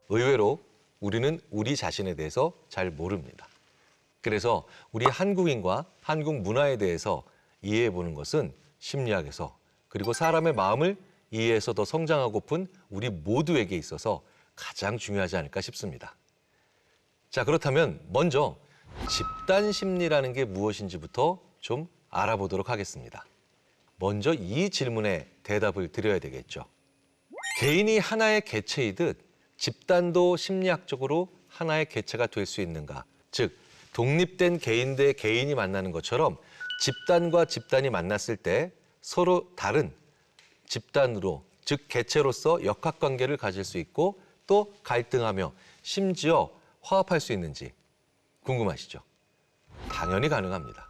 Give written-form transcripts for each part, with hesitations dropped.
의외로 우리는 우리 자신에 대해서 잘 모릅니다. 그래서 우리 한국인과 한국 문화에 대해서 이해해 보는 것은 심리학에서 그리고 사람의 마음을 이해해서 더 성장하고픈 우리 모두에게 있어서 가장 중요하지 않을까 싶습니다. 자, 그렇다면 먼저 집단 심리라는 게 무엇인지부터 좀 알아보도록 하겠습니다. 먼저 이 질문에 대답을 드려야 되겠죠. 개인이 하나의 개체이듯 집단도 심리학적으로 하나의 개체가 될 수 있는가? 즉, 독립된 개인 대 개인이 만나는 것처럼 집단과 집단이 만났을 때 서로 다른 집단으로, 즉 개체로서 역학관계를 가질 수 있고 또 갈등하며 심지어 화합할 수 있는지 궁금하시죠? 당연히 가능합니다.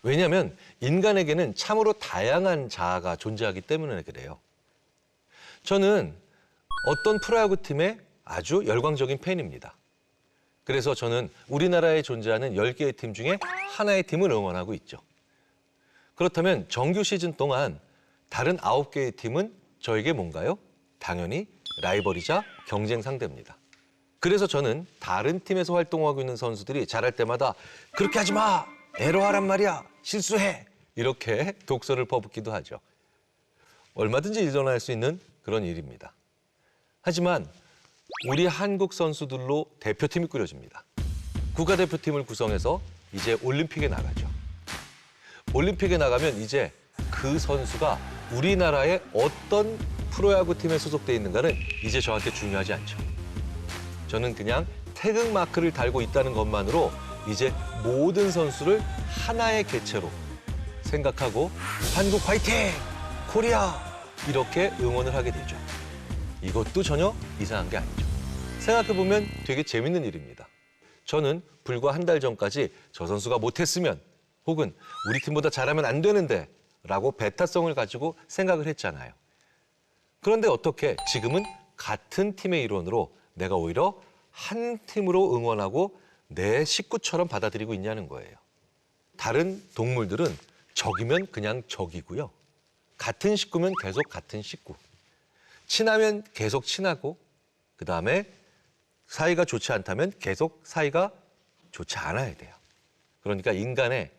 왜냐하면 인간에게는 참으로 다양한 자아가 존재하기 때문에 그래요. 저는 어떤 프로야구 팀의 아주 열광적인 팬입니다. 그래서 저는 우리나라에 존재하는 10개의 팀 중에 하나의 팀을 응원하고 있죠. 그렇다면 정규 시즌 동안 다른 9개의 팀은 저에게 뭔가요? 당연히 라이벌이자 경쟁 상대입니다. 그래서 저는 다른 팀에서 활동하고 있는 선수들이 잘할 때마다 그렇게 하지 마! 에러하란 말이야! 실수해! 이렇게 독서를 퍼붓기도 하죠. 얼마든지 일어날 수 있는 그런 일입니다. 하지만 우리 한국 선수들로 대표팀이 꾸려집니다. 국가대표팀을 구성해서 이제 올림픽에 나가죠. 올림픽에 나가면 이제 그 선수가 우리나라의 어떤 프로야구 팀에 소속돼 있는가는 이제 저한테 중요하지 않죠. 저는 그냥 태극마크를 달고 있다는 것만으로 이제 모든 선수를 하나의 개체로 생각하고 한국 화이팅! 코리아! 이렇게 응원을 하게 되죠. 이것도 전혀 이상한 게 아니죠. 생각해보면 되게 재밌는 일입니다. 저는 불과 한 달 전까지 저 선수가 못했으면 혹은 우리 팀보다 잘하면 안 되는데 라고 배타성을 가지고 생각을 했잖아요. 그런데 어떻게 지금은 같은 팀의 일원으로 내가 오히려 한 팀으로 응원하고 내 식구처럼 받아들이고 있냐는 거예요. 다른 동물들은 적이면 그냥 적이고요. 같은 식구면 계속 같은 식구. 친하면 계속 친하고 그다음에 사이가 좋지 않다면 계속 사이가 좋지 않아야 돼요. 그러니까 인간의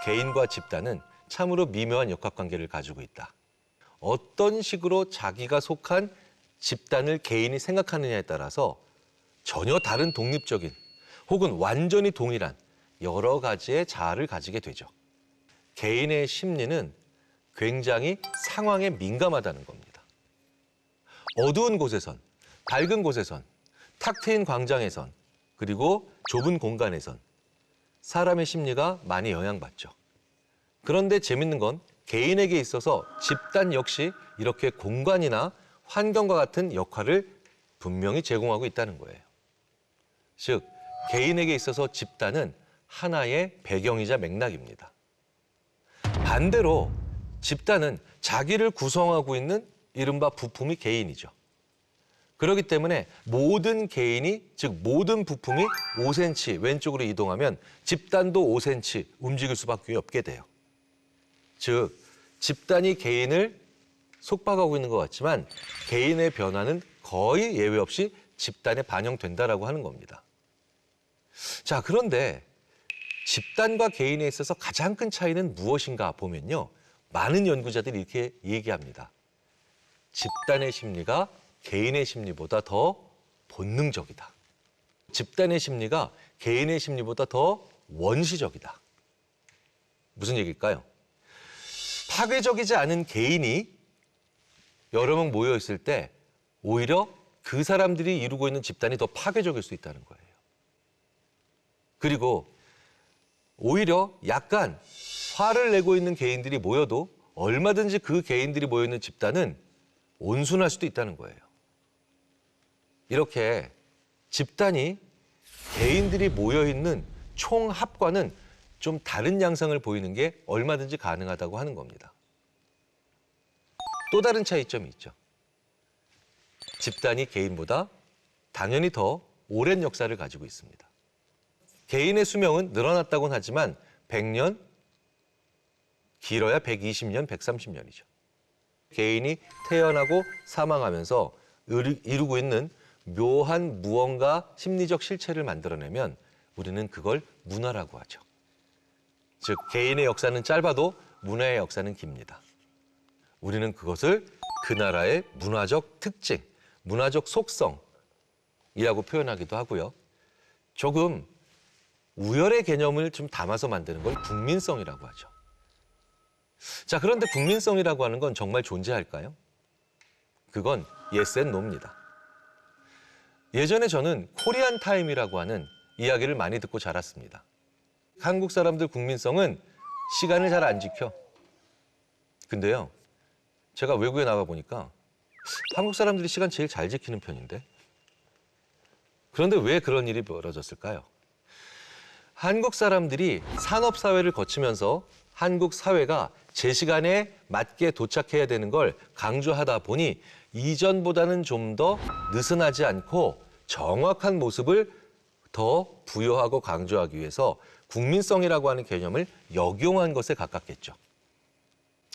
개인과 집단은 참으로 미묘한 역학관계를 가지고 있다. 어떤 식으로 자기가 속한 집단을 개인이 생각하느냐에 따라서 전혀 다른 독립적인 혹은 완전히 동일한 여러 가지의 자아를 가지게 되죠. 개인의 심리는 굉장히 상황에 민감하다는 겁니다. 어두운 곳에선, 밝은 곳에선, 탁 트인 광장에선, 그리고 좁은 공간에선 사람의 심리가 많이 영향받죠. 그런데 재밌는 건 개인에게 있어서 집단 역시 이렇게 공간이나 환경과 같은 역할을 분명히 제공하고 있다는 거예요. 즉, 개인에게 있어서 집단은 하나의 배경이자 맥락입니다. 반대로 집단은 자기를 구성하고 있는 이른바 부품이 개인이죠. 그렇기 때문에 모든 개인이, 즉 모든 부품이 5cm 왼쪽으로 이동하면 집단도 5cm 움직일 수밖에 없게 돼요. 즉, 집단이 개인을 속박하고 있는 것 같지만 개인의 변화는 거의 예외 없이 집단에 반영된다라고 하는 겁니다. 자, 그런데 집단과 개인에 있어서 가장 큰 차이는 무엇인가 보면요. 많은 연구자들이 이렇게 얘기합니다. 집단의 심리가 개인의 심리보다 더 본능적이다. 집단의 심리가 개인의 심리보다 더 원시적이다. 무슨 얘기일까요? 파괴적이지 않은 개인이 여러 명 모여 있을 때 오히려 그 사람들이 이루고 있는 집단이 더 파괴적일 수 있다는 거예요. 그리고 오히려 약간 화를 내고 있는 개인들이 모여도 얼마든지 그 개인들이 모여 있는 집단은 온순할 수도 있다는 거예요. 이렇게 집단이 개인들이 모여 있는 총합과는 좀 다른 양상을 보이는 게 얼마든지 가능하다고 하는 겁니다. 또 다른 차이점이 있죠. 집단이 개인보다 당연히 더 오랜 역사를 가지고 있습니다. 개인의 수명은 늘어났다고는 하지만 100년, 길어야 120년, 130년이죠. 개인이 태어나고 사망하면서 이루고 있는 묘한 무언가 심리적 실체를 만들어내면 우리는 그걸 문화라고 하죠. 즉 개인의 역사는 짧아도 문화의 역사는 깁니다. 우리는 그것을 그 나라의 문화적 특징, 문화적 속성이라고 표현하기도 하고요. 조금 우열의 개념을 좀 담아서 만드는 걸 국민성이라고 하죠. 자, 그런데 국민성이라고 하는 건 정말 존재할까요? 그건 yes and no입니다. 예전에 저는 코리안 타임이라고 하는 이야기를 많이 듣고 자랐습니다. 한국 사람들 국민성은 시간을 잘 안 지켜. 근데요, 제가 외국에 나가 보니까 한국 사람들이 시간 제일 잘 지키는 편인데. 그런데 왜 그런 일이 벌어졌을까요? 한국 사람들이 산업사회를 거치면서 한국 사회가 제 시간에 맞게 도착해야 되는 걸 강조하다 보니 이전보다는 좀 더 느슨하지 않고 정확한 모습을 더 부여하고 강조하기 위해서 국민성이라고 하는 개념을 역용한 것에 가깝겠죠.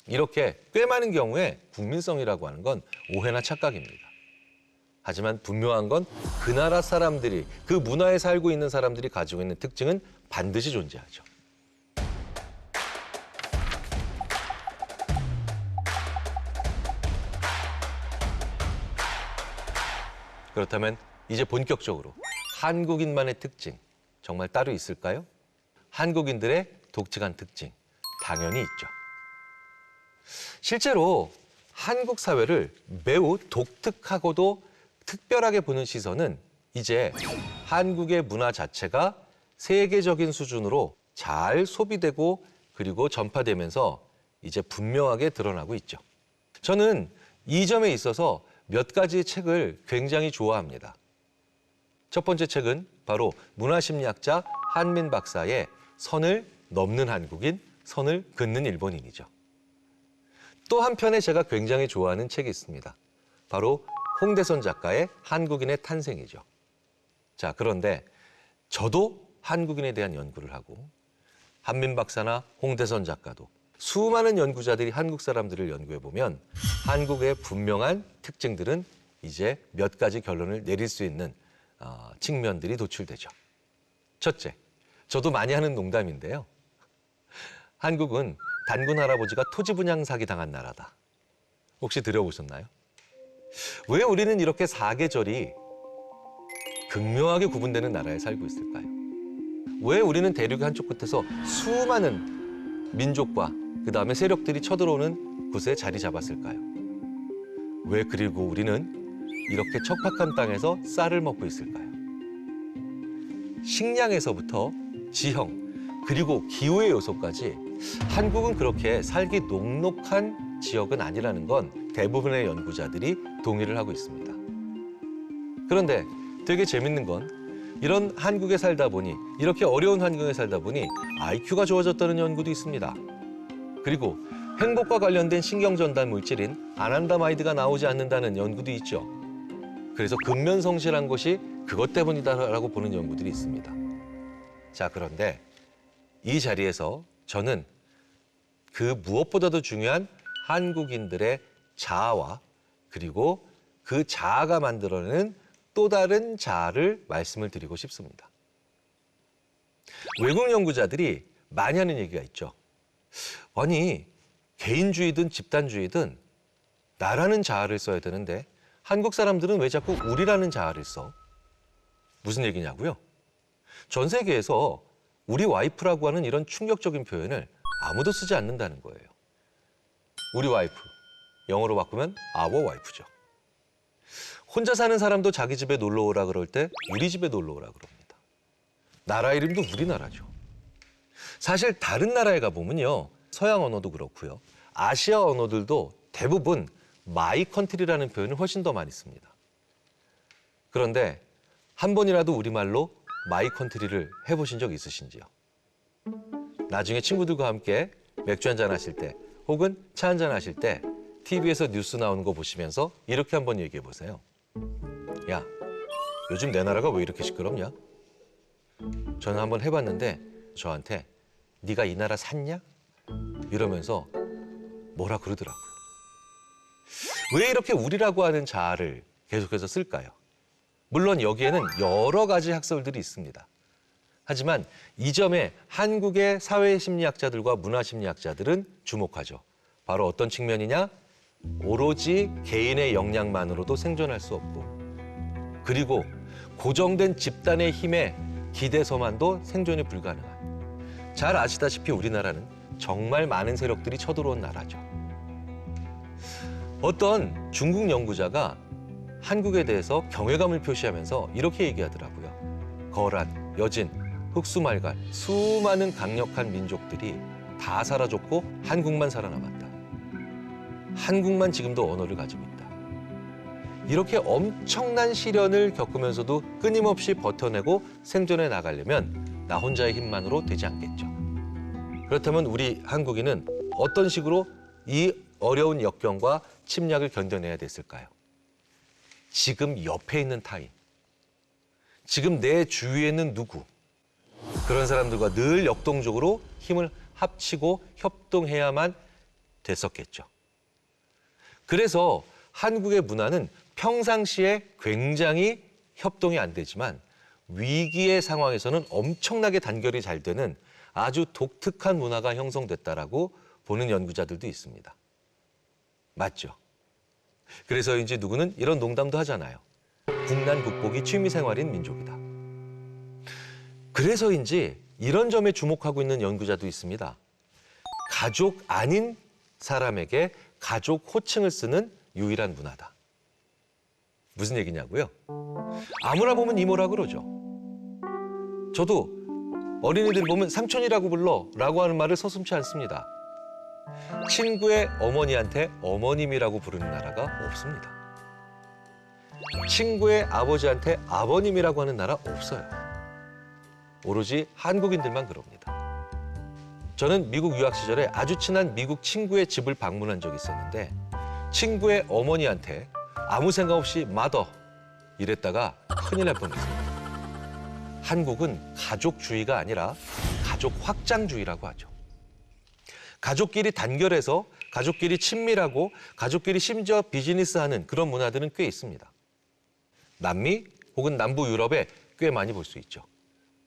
이렇게 꽤 많은 경우에 국민성이라고 하는 건 오해나 착각입니다. 하지만 분명한 건 그 나라 사람들이, 그 문화에 살고 있는 사람들이 가지고 있는 특징은 반드시 존재하죠. 그렇다면 이제 본격적으로 한국인만의 특징 정말 따로 있을까요? 한국인들의 독특한 특징 당연히 있죠. 실제로 한국 사회를 매우 독특하고도 특별하게 보는 시선은 이제 한국의 문화 자체가 세계적인 수준으로 잘 소비되고 그리고 전파되면서 이제 분명하게 드러나고 있죠. 저는 이 점에 있어서 몇 가지 책을 굉장히 좋아합니다. 첫 번째 책은 바로 문화심리학자 한민 박사의 선을 넘는 한국인, 선을 긋는 일본인이죠. 또 한편에 제가 굉장히 좋아하는 책이 있습니다. 바로 홍대선 작가의 한국인의 탄생이죠. 자, 그런데 저도 한국인에 대한 연구를 하고 한민 박사나 홍대선 작가도 수많은 연구자들이 한국 사람들을 연구해보면 한국의 분명한 특징들은 이제 몇 가지 결론을 내릴 수 있는 측면들이 도출되죠. 첫째, 저도 많이 하는 농담인데요. 한국은 단군 할아버지가 토지 분양 사기 당한 나라다. 혹시 들어보셨나요? 왜 우리는 이렇게 사계절이 극명하게 구분되는 나라에 살고 있을까요? 왜 우리는 대륙의 한쪽 끝에서 수많은 민족과 그다음에 세력들이 쳐들어오는 곳에 자리 잡았을까요? 왜 그리고 우리는 이렇게 척박한 땅에서 쌀을 먹고 있을까요? 식량에서부터 지형, 그리고 기후의 요소까지 한국은 그렇게 살기 녹록한 지역은 아니라는 건 대부분의 연구자들이 동의를 하고 있습니다. 그런데 되게 재밌는 건 이런 한국에 살다 보니, 이렇게 어려운 환경에 살다 보니 IQ가 좋아졌다는 연구도 있습니다. 그리고 행복과 관련된 신경전달 물질인 아난다마이드가 나오지 않는다는 연구도 있죠. 그래서 근면성실한 것이 그것 때문이다라고 보는 연구들이 있습니다. 자, 그런데 이 자리에서 저는 그 무엇보다도 중요한 한국인들의 자아와 그리고 그 자아가 만들어내는 또 다른 자아를 말씀을 드리고 싶습니다. 외국 연구자들이 많이 하는 얘기가 있죠. 아니, 개인주의든 집단주의든 나라는 자아를 써야 되는데 한국 사람들은 왜 자꾸 우리라는 자아를 써? 무슨 얘기냐고요? 전 세계에서 우리 와이프라고 하는 이런 충격적인 표현을 아무도 쓰지 않는다는 거예요. 우리 와이프, 영어로 바꾸면 our wife죠. 혼자 사는 사람도 자기 집에 놀러 오라 그럴 때 우리 집에 놀러 오라 그럽니다. 나라 이름도 우리나라죠. 사실 다른 나라에 가보면요, 서양 언어도 그렇고요, 아시아 언어들도 대부분 마이 컨트리라는 표현을 훨씬 더 많이 씁니다. 그런데 한 번이라도 우리말로 마이 컨트리를 해보신 적 있으신지요? 나중에 친구들과 함께 맥주 한잔 하실 때 혹은 차 한잔 하실 때 TV에서 뉴스 나오는 거 보시면서 이렇게 한번 얘기해 보세요. 야, 요즘 내 나라가 왜 이렇게 시끄럽냐? 저는 한번 해봤는데 저한테 네가 이 나라 샀냐? 이러면서 뭐라 그러더라고요. 왜 이렇게 우리라고 하는 자아를 계속해서 쓸까요? 물론 여기에는 여러 가지 학설들이 있습니다. 하지만 이 점에 한국의 사회심리학자들과 문화심리학자들은 주목하죠. 바로 어떤 측면이냐? 오로지 개인의 역량만으로도 생존할 수 없고, 그리고 고정된 집단의 힘에 기대서만도 생존이 불가능한. 잘 아시다시피 우리나라는 정말 많은 세력들이 쳐들어온 나라죠. 어떤 중국 연구자가 한국에 대해서 경외감을 표시하면서 이렇게 얘기하더라고요. 거란, 여진, 흑수말갈, 수많은 강력한 민족들이 다 사라졌고 한국만 살아남았다. 한국만 지금도 언어를 가지고 있다. 이렇게 엄청난 시련을 겪으면서도 끊임없이 버텨내고 생존해 나가려면 나 혼자의 힘만으로 되지 않겠죠. 그렇다면 우리 한국인은 어떤 식으로 이 어려운 역경과 침략을 견뎌내야 됐을까요? 지금 옆에 있는 타인, 지금 내 주위에 있는 누구, 그런 사람들과 늘 역동적으로 힘을 합치고 협동해야만 됐었겠죠. 그래서 한국의 문화는 평상시에 굉장히 협동이 안 되지만 위기의 상황에서는 엄청나게 단결이 잘 되는 아주 독특한 문화가 형성됐다라고 보는 연구자들도 있습니다. 맞죠? 그래서인지 누구는 이런 농담도 하잖아요. 국난 극복이 취미생활인 민족이다. 그래서인지 이런 점에 주목하고 있는 연구자도 있습니다. 가족 아닌 사람에게 가족 호칭을 쓰는 유일한 문화다. 무슨 얘기냐고요? 아무나 보면 이모라 그러죠. 저도 어린이들 보면 삼촌이라고 불러라고 하는 말을 서슴지 않습니다. 친구의 어머니한테 어머님이라고 부르는 나라가 없습니다. 친구의 아버지한테 아버님이라고 하는 나라 없어요. 오로지 한국인들만 그럽니다. 저는 미국 유학 시절에 아주 친한 미국 친구의 집을 방문한 적이 있었는데 친구의 어머니한테 아무 생각 없이 마더 이랬다가 큰일 날 뻔했습니다. 한국은 가족주의가 아니라 가족 확장주의라고 하죠. 가족끼리 단결해서 가족끼리 친밀하고 가족끼리 심지어 비즈니스하는 그런 문화들은 꽤 있습니다. 남미 혹은 남부 유럽에 꽤 많이 볼 수 있죠.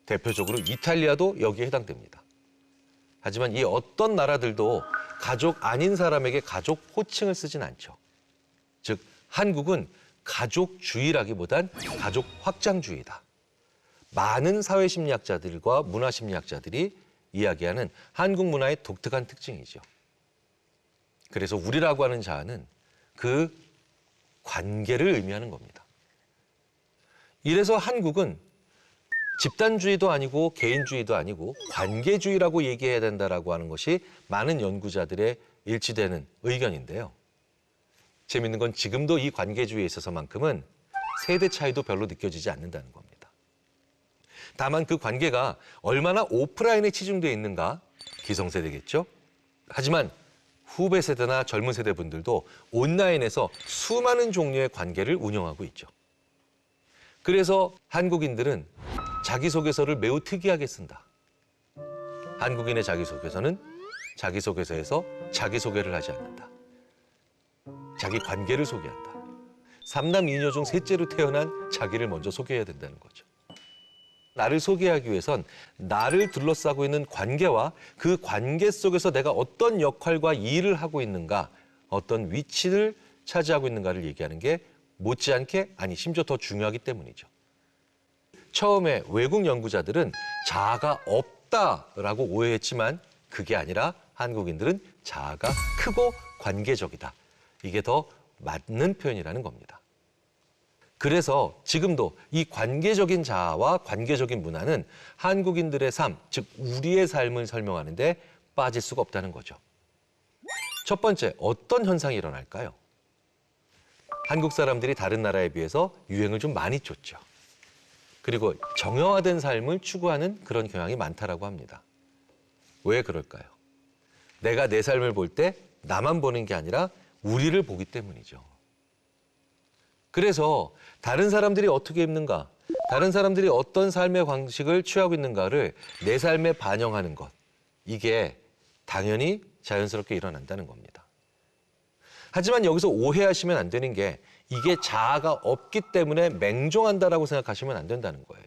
대표적으로 이탈리아도 여기에 해당됩니다. 하지만 이 어떤 나라들도 가족 아닌 사람에게 가족 호칭을 쓰진 않죠. 즉 한국은 가족주의라기보단 가족 확장주의다. 많은 사회심리학자들과 문화심리학자들이 이야기하는 한국 문화의 독특한 특징이죠. 그래서 우리라고 하는 자아는 그 관계를 의미하는 겁니다. 이래서 한국은 집단주의도 아니고 개인주의도 아니고 관계주의라고 얘기해야 된다라고 하는 것이 많은 연구자들의 일치되는 의견인데요. 재밌는 건 지금도 이 관계주의에 있어서만큼은 세대 차이도 별로 느껴지지 않는다는 겁니다. 다만 그 관계가 얼마나 오프라인에 치중되어 있는가 기성세대겠죠. 하지만 후배 세대나 젊은 세대 분들도 온라인에서 수많은 종류의 관계를 운영하고 있죠. 그래서 한국인들은 자기소개서를 매우 특이하게 쓴다. 한국인의 자기소개서는 자기소개서에서 자기소개를 하지 않는다. 자기 관계를 소개한다. 3남 2녀 중 셋째로 태어난 자기를 먼저 소개해야 된다는 거죠. 나를 소개하기 위해선 나를 둘러싸고 있는 관계와 그 관계 속에서 내가 어떤 역할과 일을 하고 있는가, 어떤 위치를 차지하고 있는가를 얘기하는 게 못지않게, 아니 심지어 더 중요하기 때문이죠. 처음에 외국 연구자들은 자아가 없다라고 오해했지만 그게 아니라 한국인들은 자아가 크고 관계적이다. 이게 더 맞는 표현이라는 겁니다. 그래서 지금도 이 관계적인 자아와 관계적인 문화는 한국인들의 삶, 즉 우리의 삶을 설명하는데 빠질 수가 없다는 거죠. 첫 번째, 어떤 현상이 일어날까요? 한국 사람들이 다른 나라에 비해서 유행을 좀 많이 쫓죠. 그리고 정형화된 삶을 추구하는 그런 경향이 많다라고 합니다. 왜 그럴까요? 내가 내 삶을 볼 때 나만 보는 게 아니라 우리를 보기 때문이죠. 그래서 다른 사람들이 어떻게 입는가, 다른 사람들이 어떤 삶의 방식을 취하고 있는가를 내 삶에 반영하는 것, 이게 당연히 자연스럽게 일어난다는 겁니다. 하지만 여기서 오해하시면 안 되는 게 이게 자아가 없기 때문에 맹종한다라고 생각하시면 안 된다는 거예요.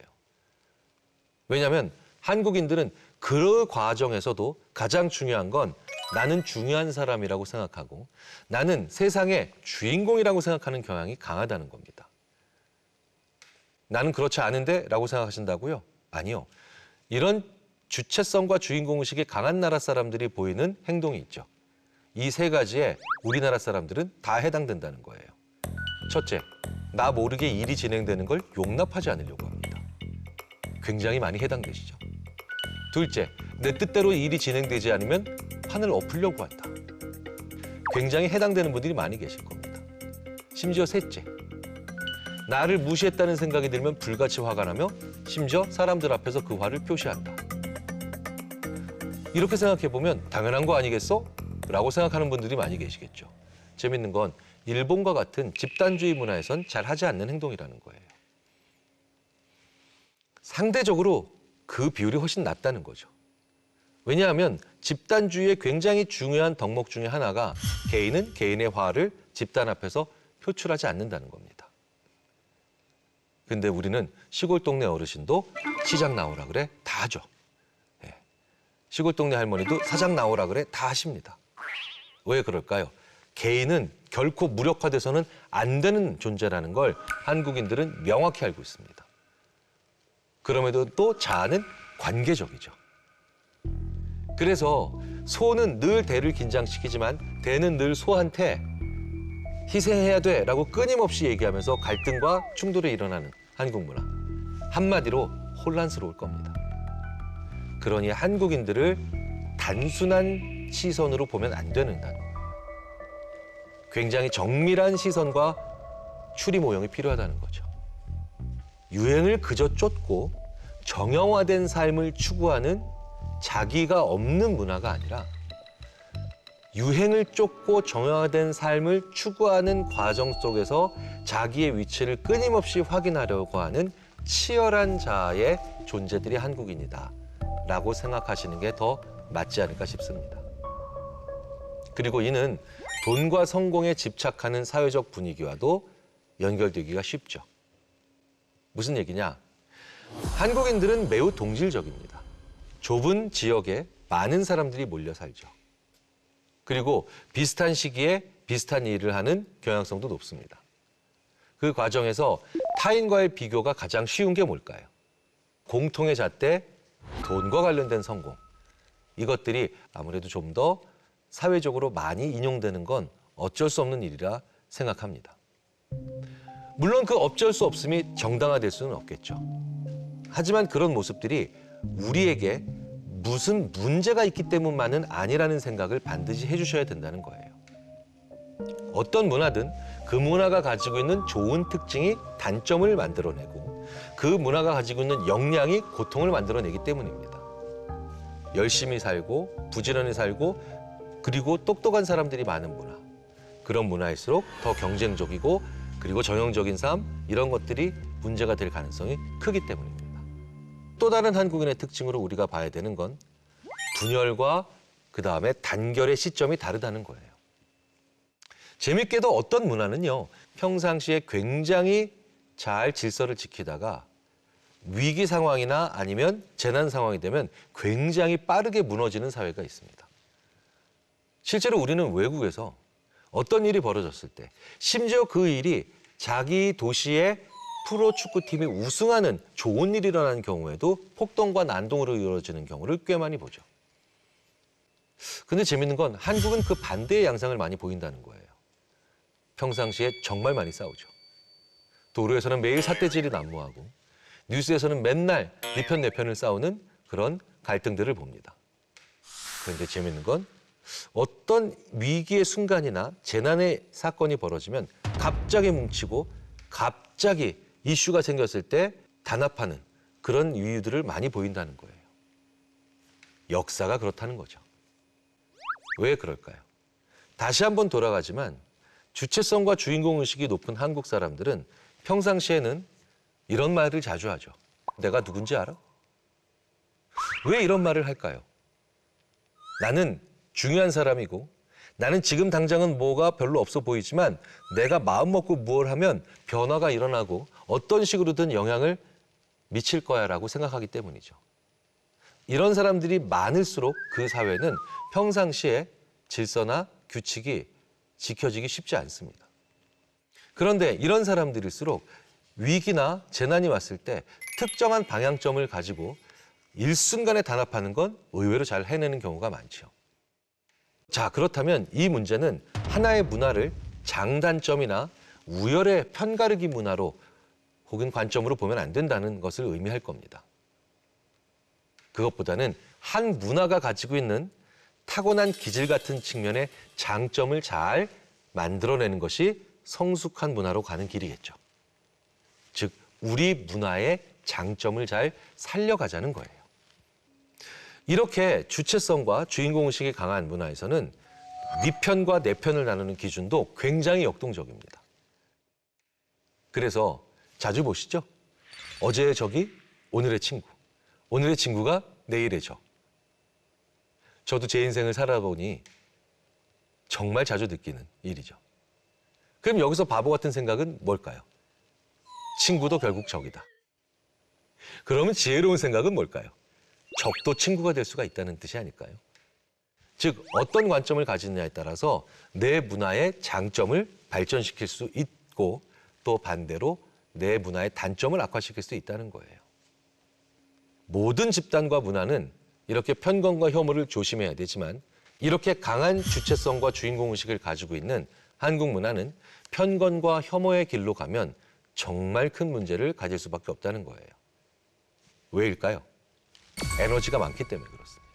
왜냐하면 한국인들은 그 과정에서도 가장 중요한 건 나는 중요한 사람이라고 생각하고 나는 세상의 주인공이라고 생각하는 경향이 강하다는 겁니다. 나는 그렇지 않은데? 라고 생각하신다고요? 아니요. 이런 주체성과 주인공의식이 강한 나라 사람들이 보이는 행동이 있죠. 이 세 가지에 우리나라 사람들은 다 해당된다는 거예요. 첫째, 나 모르게 일이 진행되는 걸 용납하지 않으려고 합니다. 굉장히 많이 해당되시죠. 둘째, 내 뜻대로 일이 진행되지 않으면 판을 엎으려고 한다. 굉장히 해당되는 분들이 많이 계실 겁니다. 심지어 셋째, 나를 무시했다는 생각이 들면 불같이 화가 나며 심지어 사람들 앞에서 그 화를 표시한다. 이렇게 생각해보면 당연한 거 아니겠어? 라고 생각하는 분들이 많이 계시겠죠. 재밌는 건 일본과 같은 집단주의 문화에선 잘 하지 않는 행동이라는 거예요. 상대적으로 그 비율이 훨씬 낮다는 거죠. 왜냐하면 집단주의의 굉장히 중요한 덕목 중에 하나가 개인은 개인의 화를 집단 앞에서 표출하지 않는다는 겁니다. 근데 우리는 시골 동네 어르신도 시장 나오라 그래 다 하죠. 예. 시골 동네 할머니도 사장 나오라 그래 다 하십니다. 왜 그럴까요? 개인은 결코 무력화돼서는 안 되는 존재라는 걸 한국인들은 명확히 알고 있습니다. 그럼에도 또 자아는 관계적이죠. 그래서 소는 늘 대를 긴장시키지만 대는 늘 소한테 희생해야 돼라고 끊임없이 얘기하면서 갈등과 충돌이 일어나는 한국 문화. 한마디로 혼란스러울 겁니다. 그러니 한국인들을 단순한 시선으로 보면 안 된다는 거예요. 굉장히 정밀한 시선과 추리 모형이 필요하다는 거죠. 유행을 그저 쫓고 정형화된 삶을 추구하는 자기가 없는 문화가 아니라 유행을 쫓고 정형화된 삶을 추구하는 과정 속에서 자기의 위치를 끊임없이 확인하려고 하는 치열한 자아의 존재들이 한국인이다 라고 생각하시는 게 더 맞지 않을까 싶습니다. 그리고 이는 돈과 성공에 집착하는 사회적 분위기와도 연결되기가 쉽죠. 무슨 얘기냐? 한국인들은 매우 동질적입니다. 좁은 지역에 많은 사람들이 몰려 살죠. 그리고 비슷한 시기에 비슷한 일을 하는 경향성도 높습니다. 그 과정에서 타인과의 비교가 가장 쉬운 게 뭘까요? 공통의 잣대, 돈과 관련된 성공. 이것들이 아무래도 좀 더 사회적으로 많이 인용되는 건 어쩔 수 없는 일이라 생각합니다. 물론 그 어쩔 수 없음이 정당화될 수는 없겠죠. 하지만 그런 모습들이 우리에게 무슨 문제가 있기 때문만은 아니라는 생각을 반드시 해주셔야 된다는 거예요. 어떤 문화든 그 문화가 가지고 있는 좋은 특징이 단점을 만들어내고 그 문화가 가지고 있는 역량이 고통을 만들어내기 때문입니다. 열심히 살고 부지런히 살고 그리고 똑똑한 사람들이 많은 문화. 그런 문화일수록 더 경쟁적이고 그리고 전형적인 삶 이런 것들이 문제가 될 가능성이 크기 때문입니다. 또 다른 한국인의 특징으로 우리가 봐야 되는 건 분열과 그다음에 단결의 시점이 다르다는 거예요. 재밌게도 어떤 문화는요. 평상시에 굉장히 잘 질서를 지키다가 위기 상황이나 아니면 재난 상황이 되면 굉장히 빠르게 무너지는 사회가 있습니다. 실제로 우리는 외국에서 어떤 일이 벌어졌을 때 심지어 그 일이 자기 도시의 프로축구팀이 우승하는 좋은 일이 일어나는 경우에도 폭동과 난동으로 이루어지는 경우를 꽤 많이 보죠. 근데 재밌는 건 한국은 그 반대의 양상을 많이 보인다는 거예요. 평상시에 정말 많이 싸우죠. 도로에서는 매일 삿대질이 난무하고 뉴스에서는 맨날 네 편 내 편을 싸우는 그런 갈등들을 봅니다. 그런데 재밌는 건 어떤 위기의 순간이나 재난의 사건이 벌어지면 갑자기 뭉치고 갑자기 이슈가 생겼을 때 단합하는 그런 이유들을 많이 보인다는 거예요. 역사가 그렇다는 거죠. 왜 그럴까요? 다시 한번 돌아가지만 주체성과 주인공의식이 높은 한국 사람들은 평상시에는 이런 말을 자주 하죠. 내가 누군지 알아? 왜 이런 말을 할까요? 나는 중요한 사람이고 나는 지금 당장은 뭐가 별로 없어 보이지만 내가 마음 먹고 무엇을 하면 변화가 일어나고 어떤 식으로든 영향을 미칠 거야라고 생각하기 때문이죠. 이런 사람들이 많을수록 그 사회는 평상시에 질서나 규칙이 지켜지기 쉽지 않습니다. 그런데 이런 사람들일수록 위기나 재난이 왔을 때 특정한 방향점을 가지고 일순간에 단합하는 건 의외로 잘 해내는 경우가 많죠. 자, 그렇다면 이 문제는 하나의 문화를 장단점이나 우열의 편가르기 문화로 혹은 관점으로 보면 안 된다는 것을 의미할 겁니다. 그것보다는 한 문화가 가지고 있는 타고난 기질 같은 측면의 장점을 잘 만들어내는 것이 성숙한 문화로 가는 길이겠죠. 즉, 우리 문화의 장점을 잘 살려가자는 거예요. 이렇게 주체성과 주인공의식이 강한 문화에서는 네 편과 내 편을 나누는 기준도 굉장히 역동적입니다. 그래서 자주 보시죠. 어제의 적이 오늘의 친구, 오늘의 친구가 내일의 적. 저도 제 인생을 살아보니 정말 자주 느끼는 일이죠. 그럼 여기서 바보 같은 생각은 뭘까요? 친구도 결국 적이다. 그러면 지혜로운 생각은 뭘까요? 적도 친구가 될 수가 있다는 뜻이 아닐까요? 즉, 어떤 관점을 가지느냐에 따라서 내 문화의 장점을 발전시킬 수 있고 또 반대로 내 문화의 단점을 악화시킬 수 있다는 거예요. 모든 집단과 문화는 이렇게 편견과 혐오를 조심해야 되지만 이렇게 강한 주체성과 주인공의식을 가지고 있는 한국 문화는 편견과 혐오의 길로 가면 정말 큰 문제를 가질 수밖에 없다는 거예요. 왜일까요? 에너지가 많기 때문에 그렇습니다.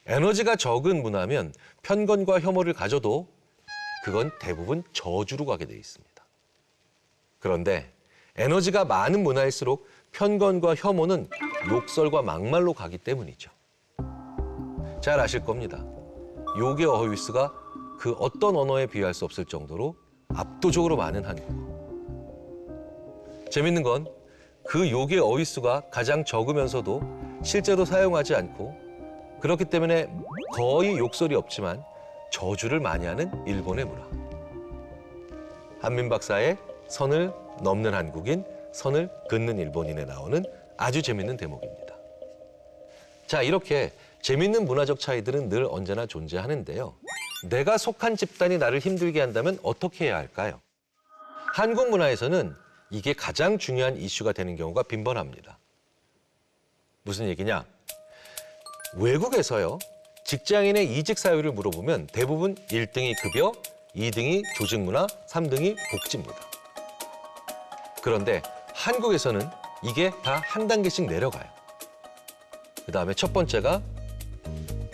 에너지가 적은 문화면 편견과 혐오를 가져도 그건 대부분 저주로 가게 돼 있습니다. 그런데 에너지가 많은 문화일수록 편견과 혐오는 욕설과 막말로 가기 때문이죠. 잘 아실 겁니다. 욕의 어휘수가 그 어떤 언어에 비할 수 없을 정도로 압도적으로 많은 한국어. 재밌는 건 그 욕의 어휘수가 가장 적으면서도 실제로 사용하지 않고 그렇기 때문에 거의 욕설이 없지만 저주를 많이 하는 일본의 문화. 한민 박사의 선을 넘는 한국인, 선을 긋는 일본인에 나오는 아주 재밌는 대목입니다. 자, 이렇게 재밌는 문화적 차이들은 늘 언제나 존재하는데요. 내가 속한 집단이 나를 힘들게 한다면 어떻게 해야 할까요? 한국 문화에서는 이게 가장 중요한 이슈가 되는 경우가 빈번합니다. 무슨 얘기냐? 외국에서요, 직장인의 이직 사유를 물어보면 대부분 1등이 급여, 2등이 조직 문화, 3등이 복지입니다. 그런데 한국에서는 이게 다 한 단계씩 내려가요. 그 다음에 첫 번째가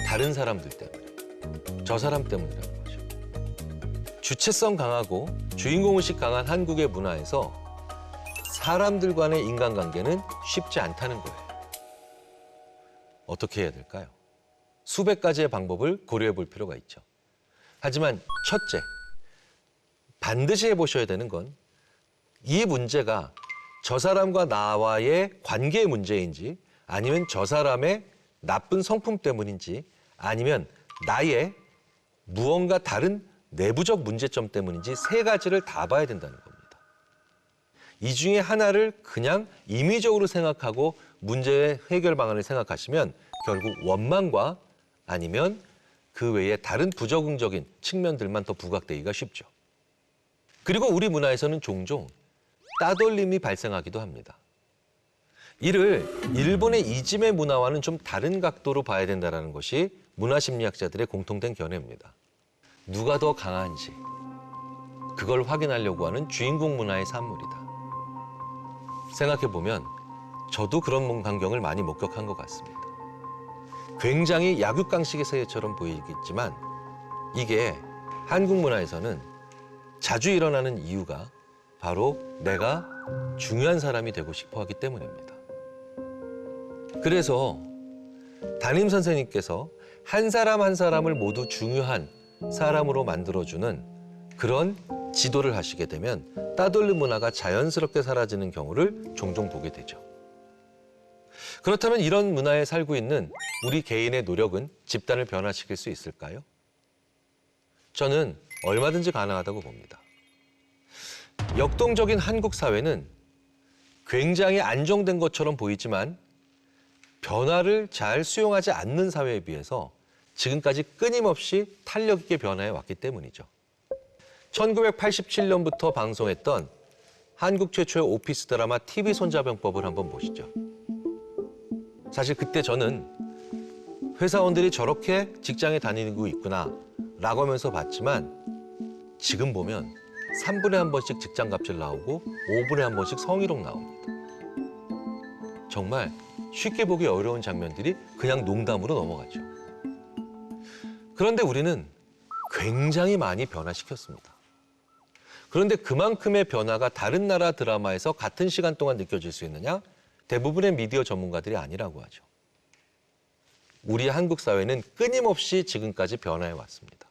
다른 사람들 때문에, 저 사람 때문이라는 거죠. 주체성 강하고 주인공의식 강한 한국의 문화에서 사람들 간의 인간관계는 쉽지 않다는 거예요. 어떻게 해야 될까요? 수백 가지의 방법을 고려해 볼 필요가 있죠. 하지만 첫째, 반드시 해보셔야 되는 건 이 문제가 저 사람과 나와의 관계의 문제인지 아니면 저 사람의 나쁜 성품 때문인지 아니면 나의 무언가 다른 내부적 문제점 때문인지 세 가지를 다 봐야 된다는 겁니다. 이 중에 하나를 그냥 임의적으로 생각하고 문제의 해결 방안을 생각하시면 결국 원망과 아니면 그 외에 다른 부적응적인 측면들만 더 부각되기가 쉽죠. 그리고 우리 문화에서는 종종 따돌림이 발생하기도 합니다. 이를 일본의 이지메 문화와는 좀 다른 각도로 봐야 된다는 것이 문화심리학자들의 공통된 견해입니다. 누가 더 강한지 그걸 확인하려고 하는 주인공 문화의 산물이다. 생각해보면 저도 그런 광경을 많이 목격한 것 같습니다. 굉장히 약육강식의 세계처럼 보이겠지만 이게 한국 문화에서는 자주 일어나는 이유가 바로 내가 중요한 사람이 되고 싶어 하기 때문입니다. 그래서 담임 선생님께서 한 사람 한 사람을 모두 중요한 사람으로 만들어주는 그런 지도를 하시게 되면 따돌림 문화가 자연스럽게 사라지는 경우를 종종 보게 되죠. 그렇다면 이런 문화에 살고 있는 우리 개인의 노력은 집단을 변화시킬 수 있을까요? 저는 얼마든지 가능하다고 봅니다. 역동적인 한국 사회는 굉장히 안정된 것처럼 보이지만 변화를 잘 수용하지 않는 사회에 비해서 지금까지 끊임없이 탄력 있게 변화해 왔기 때문이죠. 1987년부터 방송했던 한국 최초의 오피스 드라마 TV 손자병법을 한번 보시죠. 사실 그때 저는 회사원들이 저렇게 직장에 다니고 있구나 라고 하면서 봤지만 지금 보면 3분에 한 번씩 직장 갑질 나오고 5분에 한 번씩 성희롱 나옵니다. 정말 쉽게 보기 어려운 장면들이 그냥 농담으로 넘어가죠. 그런데 우리는 굉장히 많이 변화시켰습니다. 그런데 그만큼의 변화가 다른 나라 드라마에서 같은 시간 동안 느껴질 수 있느냐? 대부분의 미디어 전문가들이 아니라고 하죠. 우리 한국 사회는 끊임없이 지금까지 변화해 왔습니다.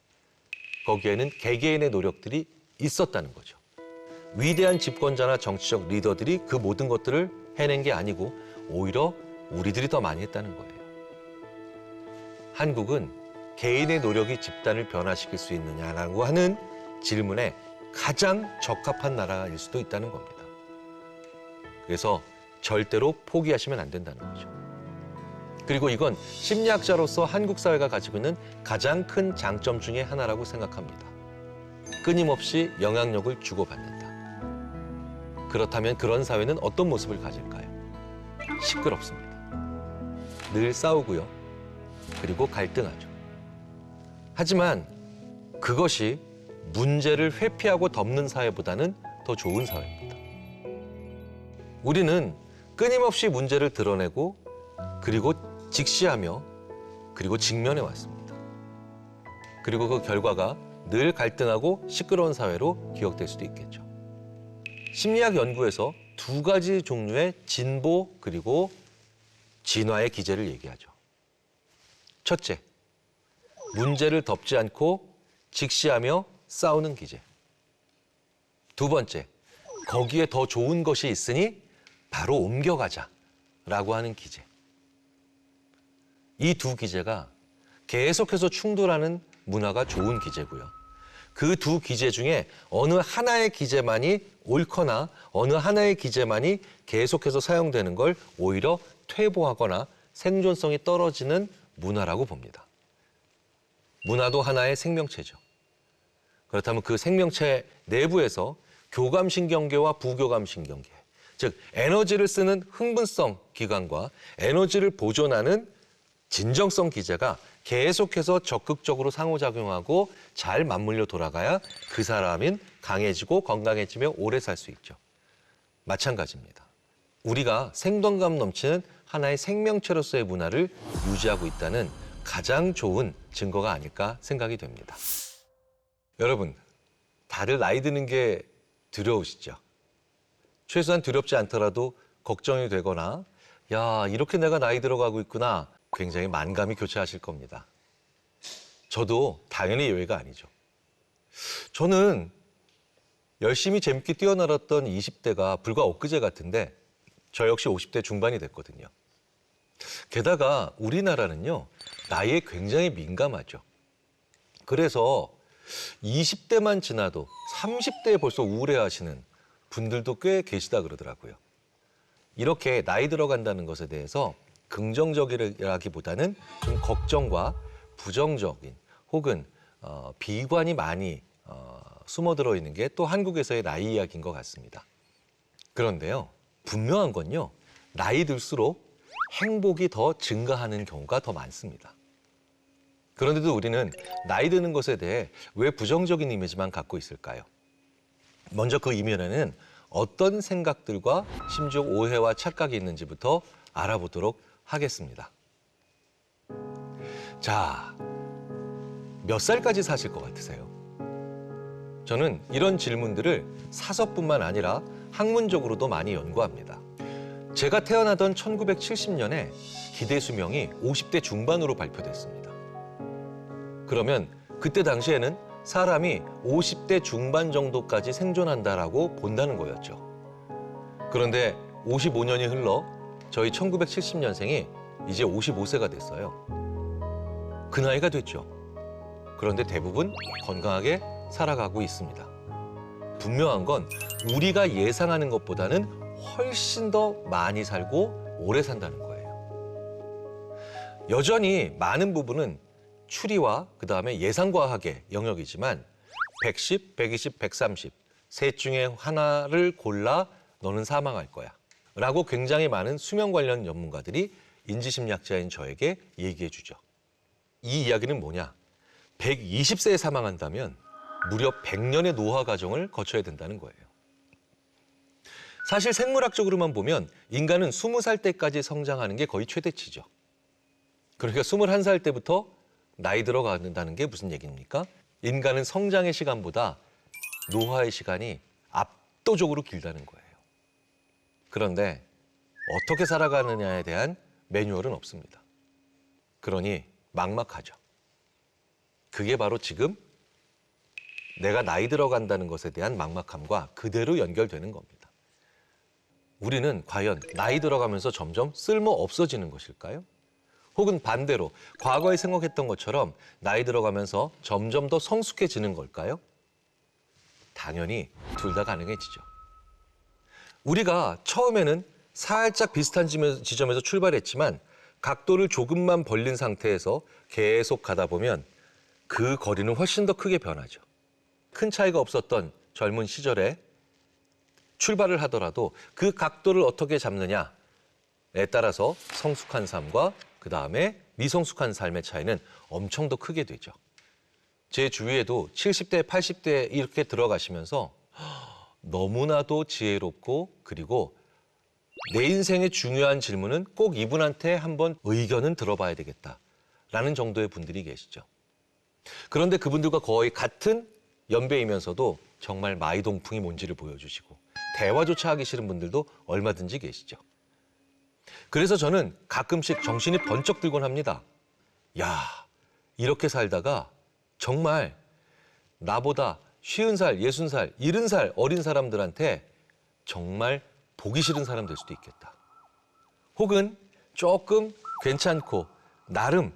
거기에는 개개인의 노력들이 있었다는 거죠. 위대한 집권자나 정치적 리더들이 그 모든 것들을 해낸 게 아니고 오히려 우리들이 더 많이 했다는 거예요. 한국은 개인의 노력이 집단을 변화시킬 수 있느냐라고 하는 질문에 가장 적합한 나라일 수도 있다는 겁니다. 그래서 절대로 포기하시면 안 된다는 거죠. 그리고 이건 심리학자로서 한국 사회가 가지고 있는 가장 큰 장점 중에 하나라고 생각합니다. 끊임없이 영향력을 주고받는다. 그렇다면 그런 사회는 어떤 모습을 가질까요? 시끄럽습니다. 늘 싸우고요. 그리고 갈등하죠. 하지만 그것이 문제를 회피하고 덮는 사회보다는 더 좋은 사회입니다. 우리는 끊임없이 문제를 드러내고 그리고 직시하며 그리고 직면해 왔습니다. 그리고 그 결과가 늘 갈등하고 시끄러운 사회로 기억될 수도 있겠죠. 심리학 연구에서 두 가지 종류의 진보 그리고 진화의 기제를 얘기하죠. 첫째, 문제를 덮지 않고 직시하며 싸우는 기제. 두 번째, 거기에 더 좋은 것이 있으니 바로 옮겨가자라고 하는 기제. 이 두 기제가 계속해서 충돌하는 문화가 좋은 기제고요. 그 두 기제 중에 어느 하나의 기제만이 옳거나 어느 하나의 기제만이 계속해서 사용되는 걸 오히려 퇴보하거나 생존성이 떨어지는 문화라고 봅니다. 문화도 하나의 생명체죠. 그렇다면 그 생명체 내부에서 교감신경계와 부교감신경계, 즉 에너지를 쓰는 흥분성 기관과 에너지를 보존하는 진정성 기제가 계속해서 적극적으로 상호작용하고 잘 맞물려 돌아가야 그 사람은 강해지고 건강해지며 오래 살 수 있죠. 마찬가지입니다. 우리가 생동감 넘치는 하나의 생명체로서의 문화를 유지하고 있다는 가장 좋은 증거가 아닐까 생각이 됩니다. 여러분, 다들 나이 드는 게 두려우시죠? 최소한 두렵지 않더라도 걱정이 되거나 야, 이렇게 내가 나이 들어가고 있구나. 굉장히 만감이 교차하실 겁니다. 저도 당연히 예외가 아니죠. 저는 열심히 재밌게 뛰어놀았던 20대가 불과 엊그제 같은데 저 역시 50대 중반이 됐거든요. 게다가 우리나라는요, 나이에 굉장히 민감하죠. 그래서 20대만 지나도 30대에 벌써 우울해하시는 분들도 꽤 계시다 그러더라고요. 이렇게 나이 들어간다는 것에 대해서 긍정적이라기보다는 좀 걱정과 부정적인 혹은 비관이 많이 숨어들어 있는 게 또 한국에서의 나이 이야기인 것 같습니다. 그런데요, 분명한 건요, 나이 들수록 행복이 더 증가하는 경우가 더 많습니다. 그런데도 우리는 나이 드는 것에 대해 왜 부정적인 이미지만 갖고 있을까요? 먼저 그 이면에는 어떤 생각들과 심지어 오해와 착각이 있는지부터 알아보도록 하겠습니다. 자, 몇 살까지 사실 것 같으세요? 저는 이런 질문들을 사서뿐만 아니라 학문적으로도 많이 연구합니다. 제가 태어나던 1970년에 기대 수명이 50대 중반으로 발표됐습니다. 그러면 그때 당시에는 사람이 50대 중반 정도까지 생존한다라고 본다는 거였죠. 그런데 55년이 흘러 저희 1970년생이 이제 55세가 됐어요. 그 나이가 됐죠. 그런데 대부분 건강하게 살아가고 있습니다. 분명한 건 우리가 예상하는 것보다는 훨씬 더 많이 살고 오래 산다는 거예요. 여전히 많은 부분은 추리와 그다음에 예상과학의 영역이지만 110, 120, 130 셋 중에 하나를 골라 너는 사망할 거야 라고 굉장히 많은 수명 관련 전문가들이 인지심리학자인 저에게 얘기해 주죠. 이 이야기는 뭐냐? 120세에 사망한다면 무려 100년의 노화 과정을 거쳐야 된다는 거예요. 사실 생물학적으로만 보면 인간은 20살 때까지 성장하는 게 거의 최대치죠. 그러니까 21살 때부터 나이 들어간다는 게 무슨 얘기입니까? 인간은 성장의 시간보다 노화의 시간이 압도적으로 길다는 거예요. 그런데 어떻게 살아가느냐에 대한 매뉴얼은 없습니다. 그러니 막막하죠. 그게 바로 지금 내가 나이 들어간다는 것에 대한 막막함과 그대로 연결되는 겁니다. 우리는 과연 나이 들어가면서 점점 쓸모 없어지는 것일까요? 혹은 반대로 과거에 생각했던 것처럼 나이 들어가면서 점점 더 성숙해지는 걸까요? 당연히 둘 다 가능해지죠. 우리가 처음에는 살짝 비슷한 지점에서 출발했지만 각도를 조금만 벌린 상태에서 계속 가다 보면 그 거리는 훨씬 더 크게 변하죠. 큰 차이가 없었던 젊은 시절에 출발을 하더라도 그 각도를 어떻게 잡느냐에 따라서 성숙한 삶과 그다음에 미성숙한 삶의 차이는 엄청 더 크게 되죠. 제 주위에도 70대, 80대 이렇게 들어가시면서 너무나도 지혜롭고 그리고 내 인생의 중요한 질문은 꼭 이분한테 한번 의견은 들어봐야 되겠다라는 정도의 분들이 계시죠. 그런데 그분들과 거의 같은 연배이면서도 정말 마이동풍이 뭔지를 보여주시고 대화조차 하기 싫은 분들도 얼마든지 계시죠. 그래서 저는 가끔씩 정신이 번쩍 들곤 합니다. 야, 이렇게 살다가 정말 나보다 50살, 60살, 70살 어린 사람들한테 정말 보기 싫은 사람 될 수도 있겠다. 혹은 조금 괜찮고 나름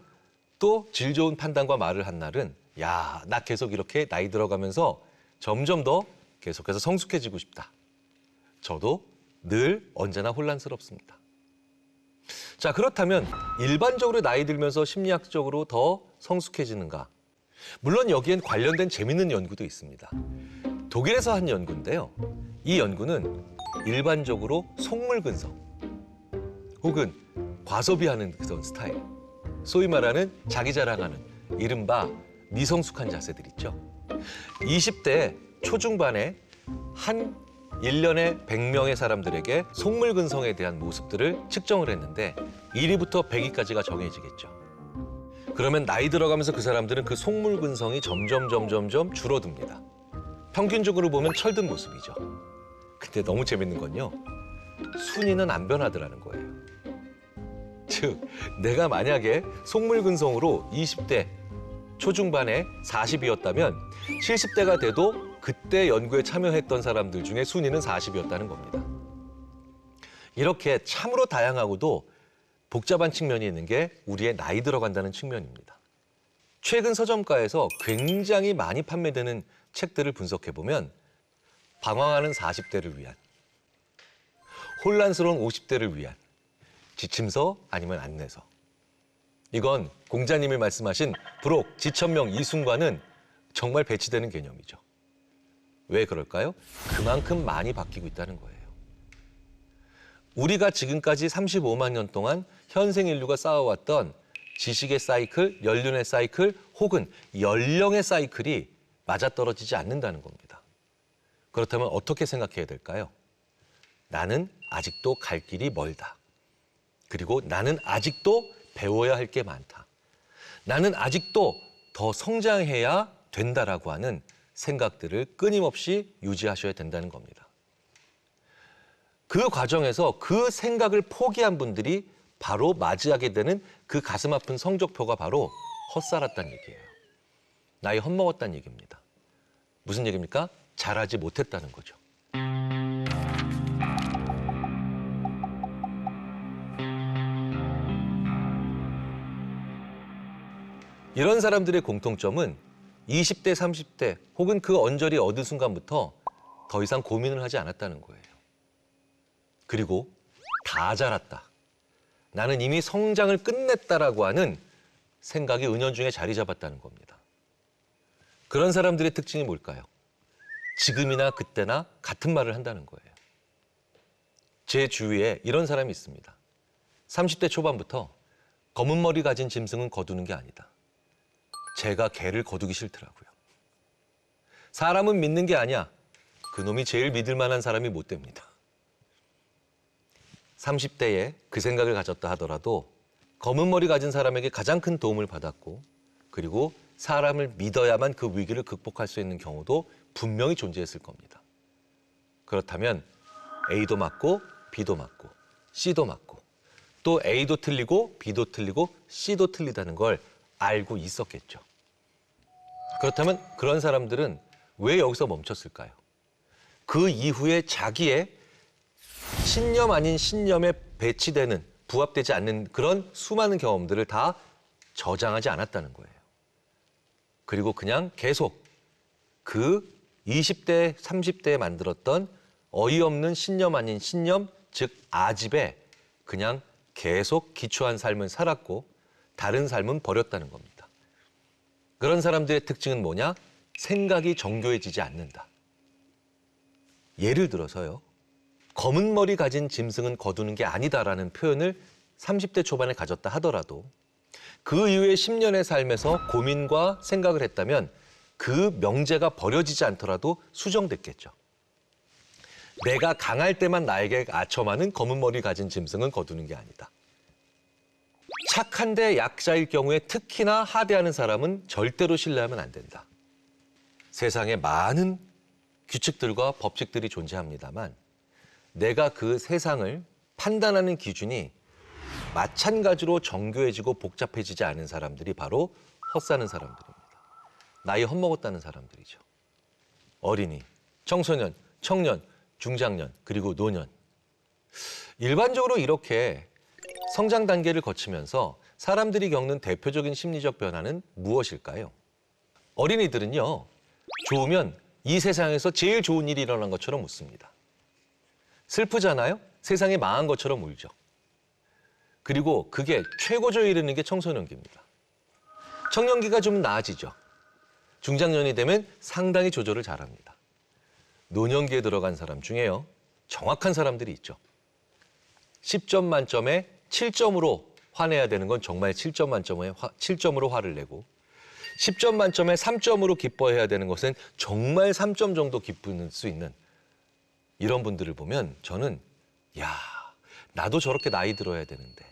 또 질 좋은 판단과 말을 한 날은 야, 나 계속 이렇게 나이 들어가면서 점점 더 계속해서 성숙해지고 싶다. 저도 늘 언제나 혼란스럽습니다. 자, 그렇다면 일반적으로 나이 들면서 심리학적으로 더 성숙해지는가? 물론 여기엔 관련된 재밌는 연구도 있습니다. 독일에서 한 연구인데요. 이 연구는 일반적으로 속물근성 혹은 과소비하는 그런 스타일, 소위 말하는 자기 자랑하는 이른바 미성숙한 자세들 있죠. 20대 초중반에 한 1년에 100명의 사람들에게 속물근성에 대한 모습들을 측정을 했는데 1위부터 100위까지가 정해지겠죠. 그러면 나이 들어가면서 그 사람들은 그 속물근성이 점점 줄어듭니다. 평균적으로 보면 철든 모습이죠. 근데 너무 재밌는 건요. 순위는 안 변하더라는 거예요. 즉, 내가 만약에 속물근성으로 20대 초중반에 40이었다면 70대가 돼도 그때 연구에 참여했던 사람들 중에 순위는 40이었다는 겁니다. 이렇게 참으로 다양하고도 복잡한 측면이 있는 게 우리의 나이 들어간다는 측면입니다. 최근 서점가에서 굉장히 많이 판매되는 책들을 분석해보면 방황하는 40대를 위한, 혼란스러운 50대를 위한 지침서 아니면 안내서. 이건 공자님이 말씀하신 불혹, 지천명, 이순과는 정말 배치되는 개념이죠. 왜 그럴까요? 그만큼 많이 바뀌고 있다는 거예요. 우리가 지금까지 35만 년 동안 현생 인류가 쌓아왔던 지식의 사이클, 연륜의 사이클 혹은 연령의 사이클이 맞아떨어지지 않는다는 겁니다. 그렇다면 어떻게 생각해야 될까요? 나는 아직도 갈 길이 멀다. 그리고 나는 아직도 배워야 할 게 많다. 나는 아직도 더 성장해야 된다라고 하는 생각들을 끊임없이 유지하셔야 된다는 겁니다. 그 과정에서 그 생각을 포기한 분들이 바로 맞이하게 되는 그 가슴 아픈 성적표가 바로 헛살았다는 얘기예요. 나이 헛먹었다는 얘기입니다. 무슨 얘기입니까? 잘하지 못했다는 거죠. 이런 사람들의 공통점은 20대, 30대 혹은 그 언저리 얻은 순간부터 더 이상 고민을 하지 않았다는 거예요. 그리고 다 자랐다. 나는 이미 성장을 끝냈다라고 하는 생각이 은연중에 자리 잡았다는 겁니다. 그런 사람들의 특징이 뭘까요? 지금이나 그때나 같은 말을 한다는 거예요. 제 주위에 이런 사람이 있습니다. 30대 초반부터 검은 머리 가진 짐승은 거두는 게 아니다. 제가 개를 거두기 싫더라고요. 사람은 믿는 게 아니야. 그놈이 제일 믿을 만한 사람이 못 됩니다. 30대에 그 생각을 가졌다 하더라도 검은 머리 가진 사람에게 가장 큰 도움을 받았고 그리고 사람을 믿어야만 그 위기를 극복할 수 있는 경우도 분명히 존재했을 겁니다. 그렇다면 A도 맞고 B도 맞고 C도 맞고 또 A도 틀리고 B도 틀리고 C도 틀리다는 걸 알고 있었겠죠. 그렇다면 그런 사람들은 왜 여기서 멈췄을까요? 그 이후에 자기의 신념 아닌 신념에 배치되는, 부합되지 않는 그런 수많은 경험들을 다 저장하지 않았다는 거예요. 그리고 그냥 계속 그 20대, 30대에 만들었던 어이없는 신념 아닌 신념, 즉 아집에 그냥 계속 기초한 삶을 살았고 다른 삶은 버렸다는 겁니다. 그런 사람들의 특징은 뭐냐? 생각이 정교해지지 않는다. 예를 들어서요. 검은 머리 가진 짐승은 거두는 게 아니다라는 표현을 30대 초반에 가졌다 하더라도 그 이후에 10년의 삶에서 고민과 생각을 했다면 그 명제가 버려지지 않더라도 수정됐겠죠. 내가 강할 때만 나에게 아첨하는 검은 머리 가진 짐승은 거두는 게 아니다. 착한데 약자일 경우에 특히나 하대하는 사람은 절대로 신뢰하면 안 된다. 세상에 많은 규칙들과 법칙들이 존재합니다만 내가 그 세상을 판단하는 기준이 마찬가지로 정교해지고 복잡해지지 않은 사람들이 바로 헛사는 사람들입니다. 나이 헛먹었다는 사람들이죠. 어린이, 청소년, 청년, 중장년, 그리고 노년. 일반적으로 이렇게 성장 단계를 거치면서 사람들이 겪는 대표적인 심리적 변화는 무엇일까요? 어린이들은요, 좋으면 이 세상에서 제일 좋은 일이 일어난 것처럼 웃습니다. 슬프잖아요? 세상이 망한 것처럼 울죠. 그리고 그게 최고조에 이르는 게 청소년기입니다. 청년기가 좀 나아지죠. 중장년이 되면 상당히 조절을 잘합니다. 노년기에 들어간 사람 중에요. 정확한 사람들이 있죠. 10점 만점에 7점으로 화내야 되는 건 정말 7점 만점에 7점으로 화를 내고 10점 만점에 3점으로 기뻐해야 되는 것은 정말 3점 정도 기쁠 수 있는 이런 분들을 보면 저는 야, 나도 저렇게 나이 들어야 되는데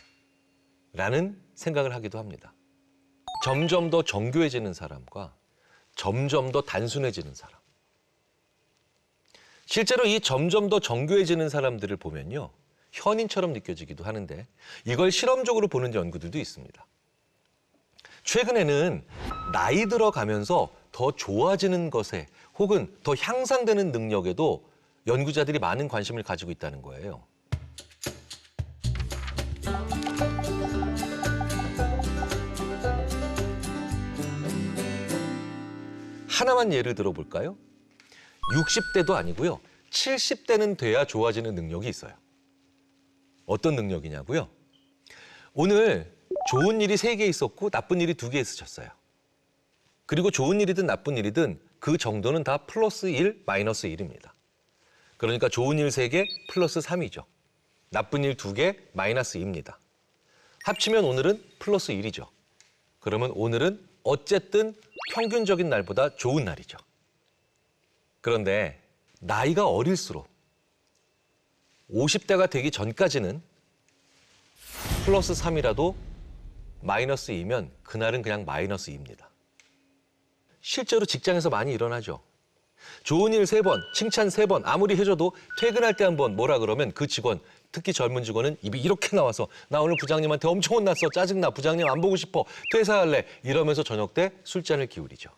라는 생각을 하기도 합니다. 점점 더 정교해지는 사람과 점점 더 단순해지는 사람. 실제로 이 점점 더 정교해지는 사람들을 보면요. 현인처럼 느껴지기도 하는데 이걸 실험적으로 보는 연구들도 있습니다. 최근에는 나이 들어가면서 더 좋아지는 것에 혹은 더 향상되는 능력에도 연구자들이 많은 관심을 가지고 있다는 거예요. 하나만 예를 들어볼까요? 60대도 아니고요. 70대는 돼야 좋아지는 능력이 있어요. 어떤 능력이냐고요? 오늘 좋은 일이 3개 있었고 나쁜 일이 2개 있으셨어요. 그리고 좋은 일이든 나쁜 일이든 그 정도는 다 플러스 1, 마이너스 1입니다. 그러니까 좋은 일 3개 플러스 3이죠. 나쁜 일 2개 마이너스 2입니다. 합치면 오늘은 플러스 1이죠. 그러면 오늘은 어쨌든 평균적인 날보다 좋은 날이죠. 그런데 나이가 어릴수록 50대가 되기 전까지는 플러스 3이라도 마이너스 2면 그날은 그냥 마이너스 2입니다. 실제로 직장에서 많이 일어나죠. 좋은 일 3번, 칭찬 3번 아무리 해줘도 퇴근할 때 한 번 뭐라 그러면 그 직원, 특히 젊은 직원은 입이 이렇게 나와서 나 오늘 부장님한테 엄청 혼났어. 짜증나. 부장님 안 보고 싶어. 퇴사할래. 이러면서 저녁 때 술잔을 기울이죠.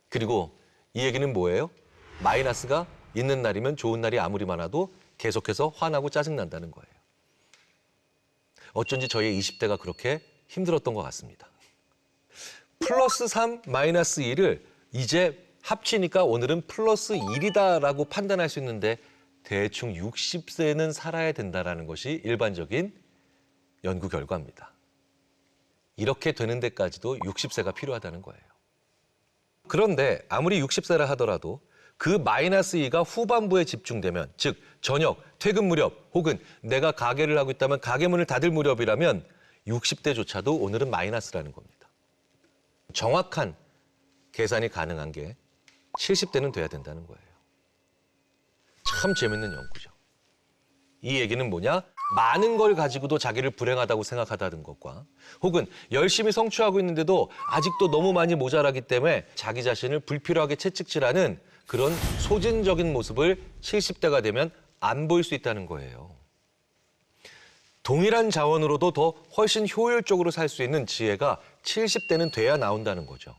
그리고 이 얘기는 뭐예요? 마이너스가 있는 날이면 좋은 날이 아무리 많아도 계속해서 화나고 짜증난다는 거예요. 어쩐지 저희 20대가 그렇게 힘들었던 것 같습니다. 플러스 3, 마이너스 1을 이제 합치니까 오늘은 플러스 1이다라고 판단할 수 있는데 대충 60세는 살아야 된다는 것이 일반적인 연구 결과입니다. 이렇게 되는 데까지도 60세가 필요하다는 거예요. 그런데 아무리 60세라 하더라도 그 마이너스 2가 후반부에 집중되면, 즉 저녁, 퇴근 무렵 혹은 내가 가게를 하고 있다면 가게 문을 닫을 무렵이라면 60대조차도 오늘은 마이너스라는 겁니다. 정확한 계산이 가능한 게 70대는 돼야 된다는 거예요. 참 재밌는 연구죠. 이 얘기는 뭐냐? 많은 걸 가지고도 자기를 불행하다고 생각하다는 것과 혹은 열심히 성취하고 있는데도 아직도 너무 많이 모자라기 때문에 자기 자신을 불필요하게 채찍질하는 그런 소진적인 모습을 70대가 되면 안 보일 수 있다는 거예요. 동일한 자원으로도 더 훨씬 효율적으로 살 수 있는 지혜가 70대는 돼야 나온다는 거죠.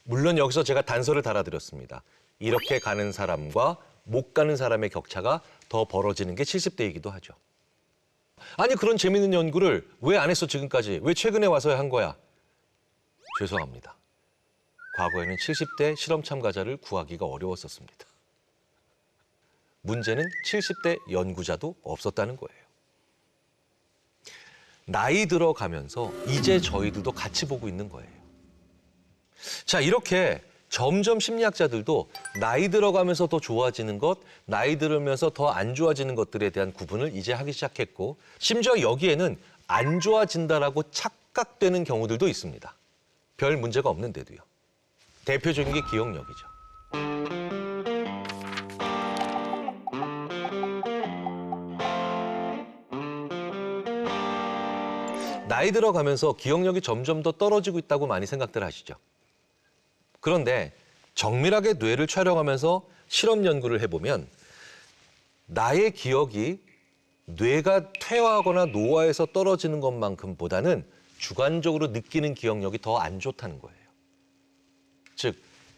물론 여기서 제가 단서를 달아드렸습니다. 이렇게 가는 사람과 못 가는 사람의 격차가 더 벌어지는 게 70대이기도 하죠. 아니 그런 재밌는 연구를 왜 안 했어 지금까지? 왜 최근에 와서야 한 거야? 죄송합니다. 과거에는 70대 실험 참가자를 구하기가 어려웠었습니다. 문제는 70대 연구자도 없었다는 거예요. 나이 들어가면서 이제 저희들도 같이 보고 있는 거예요. 자, 이렇게 점점 심리학자들도 나이 들어가면서 더 좋아지는 것, 나이 들으면서 더 안 좋아지는 것들에 대한 구분을 이제 하기 시작했고, 심지어 여기에는 안 좋아진다라고 착각되는 경우들도 있습니다. 별 문제가 없는데도요. 대표적인 게 기억력이죠. 나이 들어가면서 기억력이 점점 더 떨어지고 있다고 많이 생각들 하시죠. 그런데 정밀하게 뇌를 촬영하면서 실험 연구를 해보면 나의 기억이 뇌가 퇴화하거나 노화해서 떨어지는 것만큼보다는 주관적으로 느끼는 기억력이 더 안 좋다는 거예요. 즉,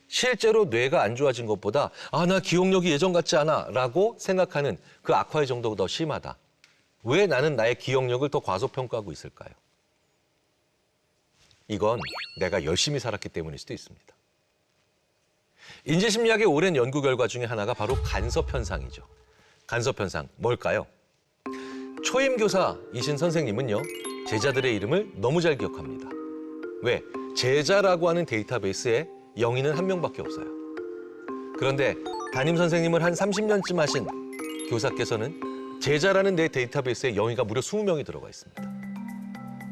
실제로 뇌가 안 좋아진 것보다 나 기억력이 예전 같지 않아 라고 생각하는 그 악화의 정도가 더 심하다. 왜 나는 나의 기억력을 더 과소평가하고 있을까요? 이건 내가 열심히 살았기 때문일 수도 있습니다. 인지심리학의 오랜 연구 결과 중에 하나가 바로 간섭현상이죠. 간섭현상, 뭘까요? 초임교사이신 선생님은요, 제자들의 이름을 너무 잘 기억합니다. 왜? 제자라고 하는 데이터베이스에 영인은 한 명밖에 없어요. 그런데 담임 선생님을 한 30년쯤 하신 교사께서는 제자라는 내 데이터베이스에 영희가 무려 20명이 들어가 있습니다.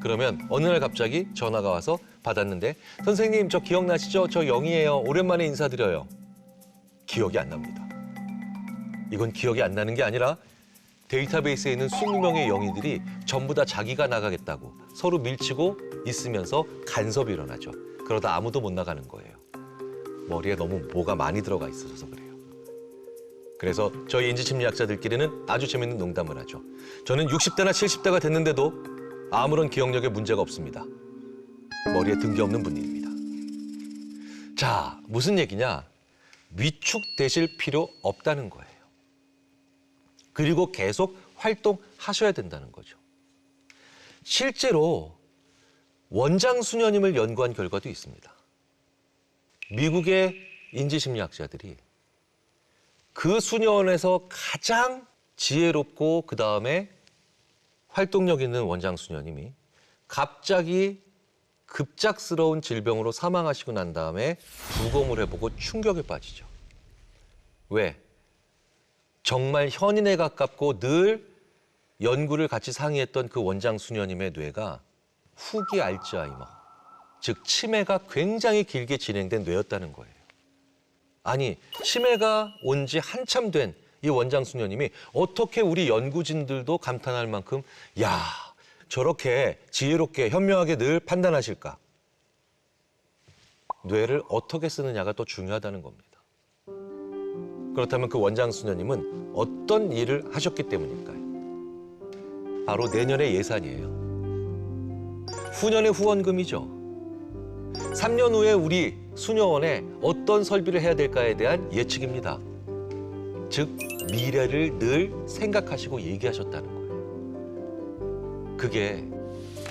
그러면 어느 날 갑자기 전화가 와서 받았는데 선생님 저 기억나시죠? 저 영희예요. 오랜만에 인사드려요. 기억이 안 납니다. 이건 기억이 안 나는 게 아니라 데이터베이스에 있는 20명의 영희들이 전부 다 자기가 나가겠다고 서로 밀치고 있으면서 간섭이 일어나죠. 그러다 아무도 못 나가는 거예요. 머리에 너무 뭐가 많이 들어가 있어서 그래요. 그래서 저희 인지심리학자들끼리는 아주 재밌는 농담을 하죠. 저는 60대나 70대가 됐는데도 아무런 기억력에 문제가 없습니다. 머리에 든 게 없는 분입니다. 자, 무슨 얘기냐? 위축되실 필요 없다는 거예요. 그리고 계속 활동하셔야 된다는 거죠. 실제로 원장 수녀님을 연구한 결과도 있습니다. 미국의 인지심리학자들이 그 수녀원에서 가장 지혜롭고 그다음에 활동력 있는 원장 수녀님이 갑자기 급작스러운 질병으로 사망하시고 난 다음에 부검을 해보고 충격에 빠지죠. 왜? 정말 현인에 가깝고 늘 연구를 같이 상의했던 그 원장 수녀님의 뇌가 후기 알츠하이머, 즉 치매가 굉장히 길게 진행된 뇌였다는 거예요. 아니, 치매가 온 지 한참 된 이 원장 수녀님이 어떻게 우리 연구진들도 감탄할 만큼 야, 저렇게 지혜롭게 현명하게 늘 판단하실까? 뇌를 어떻게 쓰느냐가 더 중요하다는 겁니다. 그렇다면 그 원장 수녀님은 어떤 일을 하셨기 때문일까요? 바로 내년의 예산이에요. 후년의 후원금이죠. 3년 후에 우리 수녀원에 어떤 설비를 해야 될까에 대한 예측입니다. 즉, 미래를 늘 생각하시고 얘기하셨다는 거예요. 그게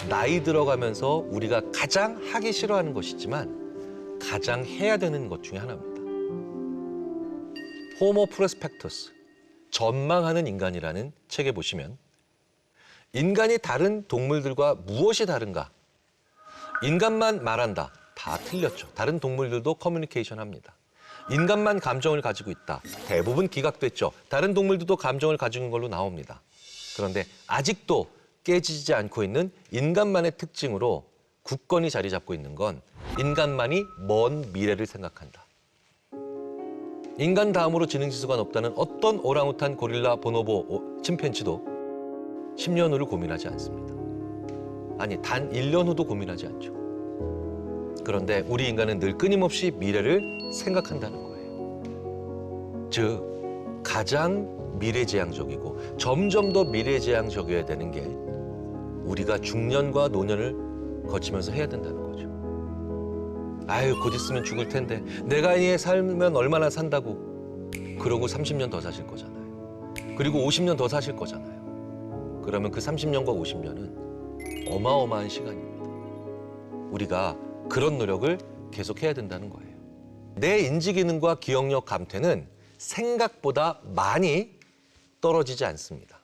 나이 들어가면서 우리가 가장 하기 싫어하는 것이지만 가장 해야 되는 것 중에 하나입니다. 호모 프로스펙터스, 전망하는 인간이라는 책에 보시면 인간이 다른 동물들과 무엇이 다른가? 인간만 말한다. 다 틀렸죠. 다른 동물들도 커뮤니케이션 합니다. 인간만 감정을 가지고 있다. 대부분 기각됐죠. 다른 동물들도 감정을 가지고 있는 걸로 나옵니다. 그런데 아직도 깨지지 않고 있는 인간만의 특징으로 굳건히 자리 잡고 있는 건 인간만이 먼 미래를 생각한다. 인간 다음으로 지능지수가 높다는 어떤 오랑우탄, 고릴라, 보노보, 침팬지도 10년 후를 고민하지 않습니다. 아니, 단 1년 후도 고민하지 않죠. 그런데 우리 인간은 늘 끊임없이 미래를 생각한다는 거예요. 즉, 가장 미래지향적이고 점점 더 미래지향적이어야 되는 게 우리가 중년과 노년을 거치면서 해야 된다는 거죠. 아유, 곧 있으면 죽을 텐데 내가 이 살면 얼마나 산다고. 그러고 30년 더 사실 거잖아요. 그리고 50년 더 사실 거잖아요. 그러면 그 30년과 50년은 어마어마한 시간입니다. 우리가 그런 노력을 계속해야 된다는 거예요. 내 인지기능과 기억력 감퇴는 생각보다 많이 떨어지지 않습니다.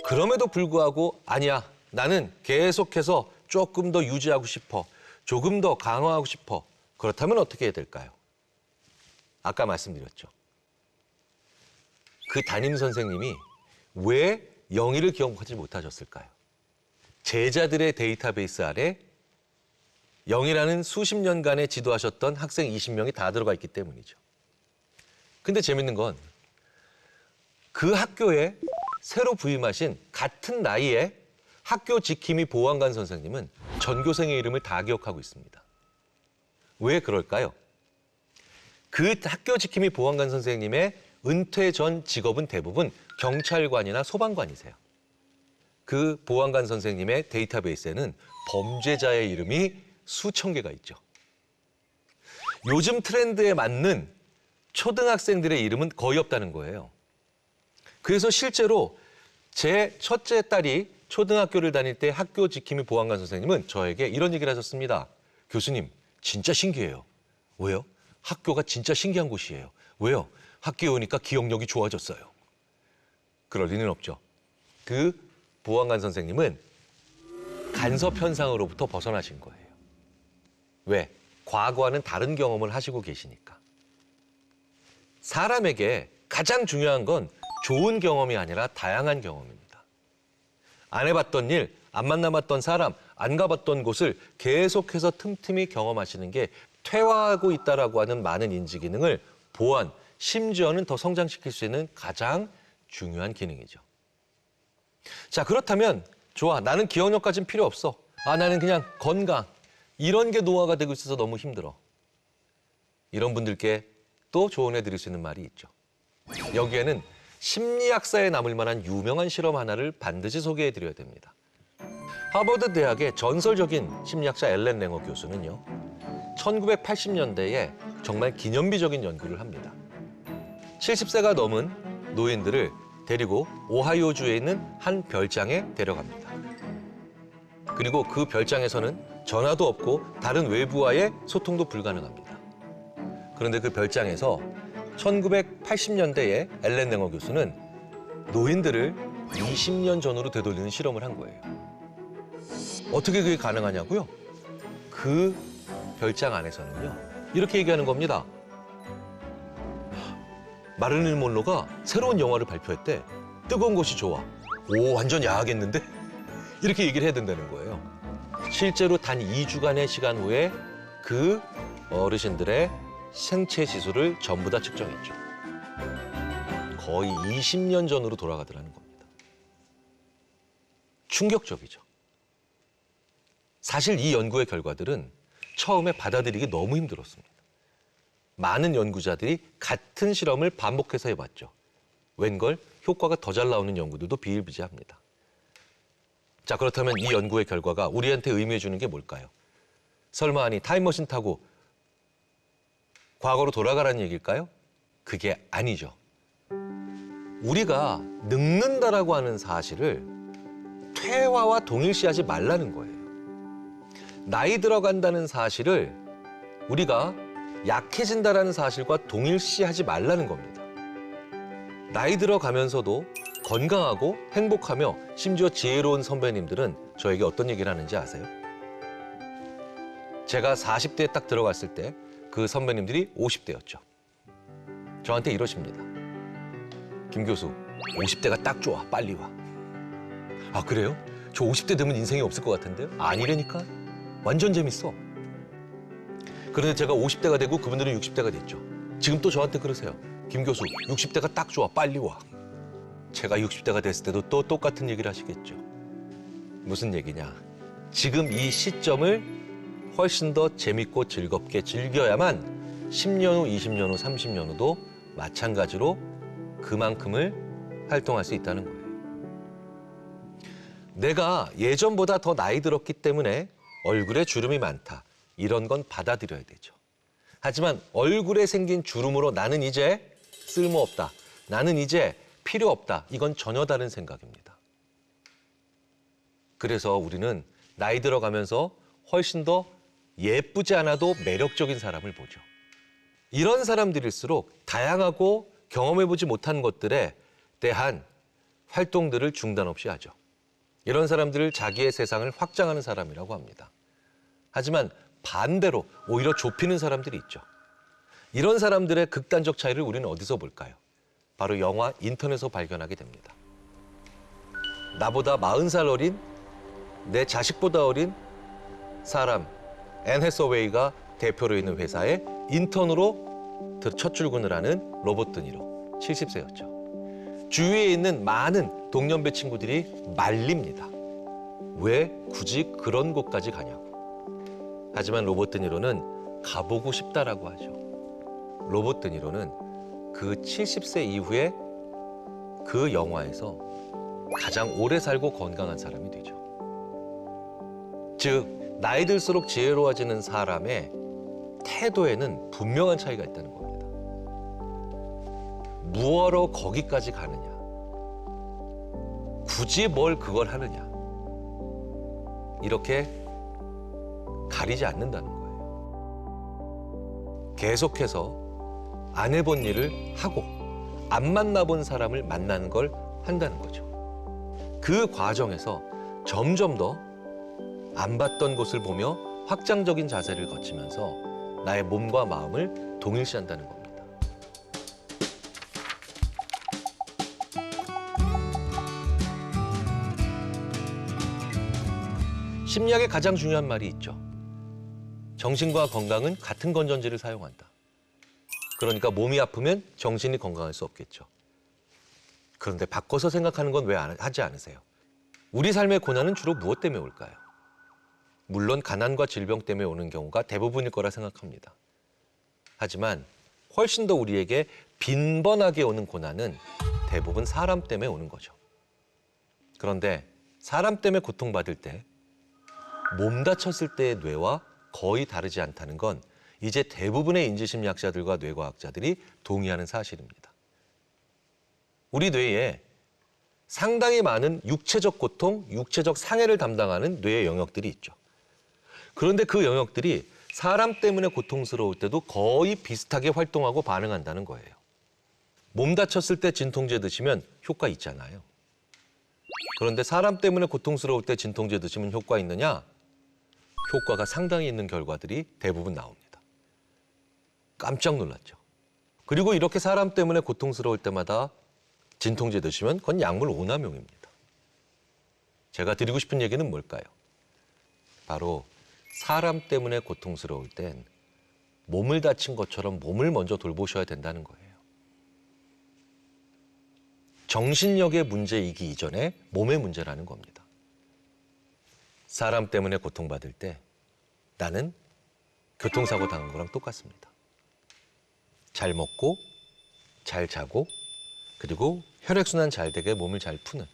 그럼에도 불구하고 아니야, 나는 계속해서 조금 더 유지하고 싶어. 조금 더 강화하고 싶어. 그렇다면 어떻게 해야 될까요? 아까 말씀드렸죠. 그 담임 선생님이 왜 영의를 기억하지 못하셨을까요? 제자들의 데이터베이스 아래 영이라는 수십 년간의 지도하셨던 학생 20명이 다 들어가 있기 때문이죠. 근데 재밌는 건 그 학교에 새로 부임하신 같은 나이에 학교 지킴이 보안관 선생님은 전교생의 이름을 다 기억하고 있습니다. 왜 그럴까요? 그 학교 지킴이 보안관 선생님의 은퇴 전 직업은 대부분 경찰관이나 소방관이세요. 그 보안관 선생님의 데이터베이스에는 범죄자의 이름이 수천 개가 있죠. 요즘 트렌드에 맞는 초등학생들의 이름은 거의 없다는 거예요. 그래서 실제로 제 첫째 딸이 초등학교를 다닐 때 학교 지킴이 보안관 선생님은 저에게 이런 얘기를 하셨습니다. 교수님, 진짜 신기해요. 왜요? 학교가 진짜 신기한 곳이에요. 왜요? 학교에 오니까 기억력이 좋아졌어요. 그럴 리는 없죠. 그 보안관 선생님은 간섭 현상으로부터 벗어나신 거예요. 왜? 과거와는 다른 경험을 하시고 계시니까. 사람에게 가장 중요한 건 좋은 경험이 아니라 다양한 경험입니다. 안 해봤던 일, 안 만나봤던 사람, 안 가봤던 곳을 계속해서 틈틈이 경험하시는 게 퇴화하고 있다라고 하는 많은 인지 기능을 보완, 심지어는 더 성장시킬 수 있는 가장 중요한 기능이죠. 자, 그렇다면 좋아, 나는 기억력까지는 필요 없어. 나는 그냥 건강. 이런 게 노화가 되고 있어서 너무 힘들어. 이런 분들께 또 조언해 드릴 수 있는 말이 있죠. 여기에는 심리학사에 남을 만한 유명한 실험 하나를 반드시 소개해 드려야 됩니다. 하버드 대학의 전설적인 심리학자 앨런 랭어 교수는요, 1980년대에 정말 기념비적인 연구를 합니다. 70세가 넘은 노인들을 데리고 오하이오주에 있는 한 별장에 데려갑니다. 그리고 그 별장에서는 전화도 없고 다른 외부와의 소통도 불가능합니다. 그런데 그 별장에서 1980년대에 앨런 랭어 교수는 노인들을 20년 전으로 되돌리는 실험을 한 거예요. 어떻게 그게 가능하냐고요? 그 별장 안에서는요, 이렇게 얘기하는 겁니다. 마릴린 monroe가 새로운 영화를 발표했대. 뜨거운 것이 좋아. 오, 완전 야하겠는데? 이렇게 얘기를 해야 된다는 거예요. 실제로 단 2주간의 시간 후에 그 어르신들의 생체 지수를 전부 다 측정했죠. 거의 20년 전으로 돌아가더라는 겁니다. 충격적이죠. 사실 이 연구의 결과들은 처음에 받아들이기 너무 힘들었습니다. 많은 연구자들이 같은 실험을 반복해서 해봤죠. 웬걸 효과가 더 잘 나오는 연구들도 비일비재합니다. 자, 그렇다면 이 연구의 결과가 우리한테 의미해 주는 게 뭘까요? 설마 아니 타임머신 타고 과거로 돌아가라는 얘기일까요? 그게 아니죠. 우리가 늙는다라고 하는 사실을 퇴화와 동일시하지 말라는 거예요. 나이 들어간다는 사실을 우리가 약해진다는 사실과 동일시하지 말라는 겁니다. 나이 들어가면서도 건강하고 행복하며 심지어 지혜로운 선배님들은 저에게 어떤 얘기를 하는지 아세요? 제가 40대에 딱 들어갔을 때 그 선배님들이 50대였죠. 저한테 이러십니다. 김 교수, 50대가 딱 좋아. 빨리 와. 아, 그래요? 저 50대 되면 인생이 없을 것 같은데요? 아니라니까. 완전 재밌어. 그런데 제가 50대가 되고 그분들은 60대가 됐죠. 지금 또 저한테 그러세요. 김 교수, 60대가 딱 좋아. 빨리 와. 제가 60대가 됐을 때도 또 똑같은 얘기를 하시겠죠. 무슨 얘기냐. 지금 이 시점을 훨씬 더 재밌고 즐겁게 즐겨야만 10년 후, 20년 후, 30년 후도 마찬가지로 그만큼을 활동할 수 있다는 거예요. 내가 예전보다 더 나이 들었기 때문에 얼굴에 주름이 많다. 이런 건 받아들여야 되죠. 하지만 얼굴에 생긴 주름으로 나는 이제 쓸모없다. 나는 이제 필요 없다. 이건 전혀 다른 생각입니다. 그래서 우리는 나이 들어가면서 훨씬 더 예쁘지 않아도 매력적인 사람을 보죠. 이런 사람들일수록 다양하고 경험해보지 못한 것들에 대한 활동들을 중단 없이 하죠. 이런 사람들을 자기의 세상을 확장하는 사람이라고 합니다. 하지만 반대로 오히려 좁히는 사람들이 있죠. 이런 사람들의 극단적 차이를 우리는 어디서 볼까요? 바로 영화 인턴에서 발견하게 됩니다. 나보다 40살 어린, 내 자식보다 어린 사람, 앤 해서웨이가 대표로 있는 회사에 인턴으로 첫 출근을 하는 로버트 드니로, 70세였죠. 주위에 있는 많은 동년배 친구들이 말립니다. 왜 굳이 그런 곳까지 가냐고. 하지만 로버트 드니로는 가보고 싶다라고 하죠. 로버트 드니로는 그 70세 이후에 그 영화에서 가장 오래 살고 건강한 사람이 되죠. 즉, 나이 들수록 지혜로워지는 사람의 태도에는 분명한 차이가 있다는 겁니다. 무엇로 거기까지 가느냐? 굳이 뭘 그걸 하느냐? 이렇게 가리지 않는다는 거예요. 계속해서 안 해본 일을 하고 안 만나본 사람을 만나는 걸 한다는 거죠. 그 과정에서 점점 더 안 봤던 곳을 보며 확장적인 자세를 거치면서 나의 몸과 마음을 동일시한다는 겁니다. 심리학의 가장 중요한 말이 있죠. 정신과 건강은 같은 건전지를 사용한다. 그러니까 몸이 아프면 정신이 건강할 수 없겠죠. 그런데 바꿔서 생각하는 건 왜 하지 않으세요? 우리 삶의 고난은 주로 무엇 때문에 올까요? 물론 가난과 질병 때문에 오는 경우가 대부분일 거라 생각합니다. 하지만 훨씬 더 우리에게 빈번하게 오는 고난은 대부분 사람 때문에 오는 거죠. 그런데 사람 때문에 고통받을 때 몸 다쳤을 때의 뇌와 거의 다르지 않다는 건 이제 대부분의 인지심리학자들과 뇌과학자들이 동의하는 사실입니다. 우리 뇌에 상당히 많은 육체적 고통, 육체적 상해를 담당하는 뇌의 영역들이 있죠. 그런데 그 영역들이 사람 때문에 고통스러울 때도 거의 비슷하게 활동하고 반응한다는 거예요. 몸 다쳤을 때 진통제 드시면 효과 있잖아요. 그런데 사람 때문에 고통스러울 때 진통제 드시면 효과 있느냐? 효과가 상당히 있는 결과들이 대부분 나옵니다. 깜짝 놀랐죠. 그리고 이렇게 사람 때문에 고통스러울 때마다 진통제 드시면 그건 약물 오남용입니다. 제가 드리고 싶은 얘기는 뭘까요? 바로 사람 때문에 고통스러울 땐 몸을 다친 것처럼 몸을 먼저 돌보셔야 된다는 거예요. 정신력의 문제이기 이전에 몸의 문제라는 겁니다. 사람 때문에 고통받을 때 나는 교통사고 당한 거랑 똑같습니다. 잘 먹고, 잘 자고, 그리고 혈액순환 잘 되게 몸을 잘 푸는,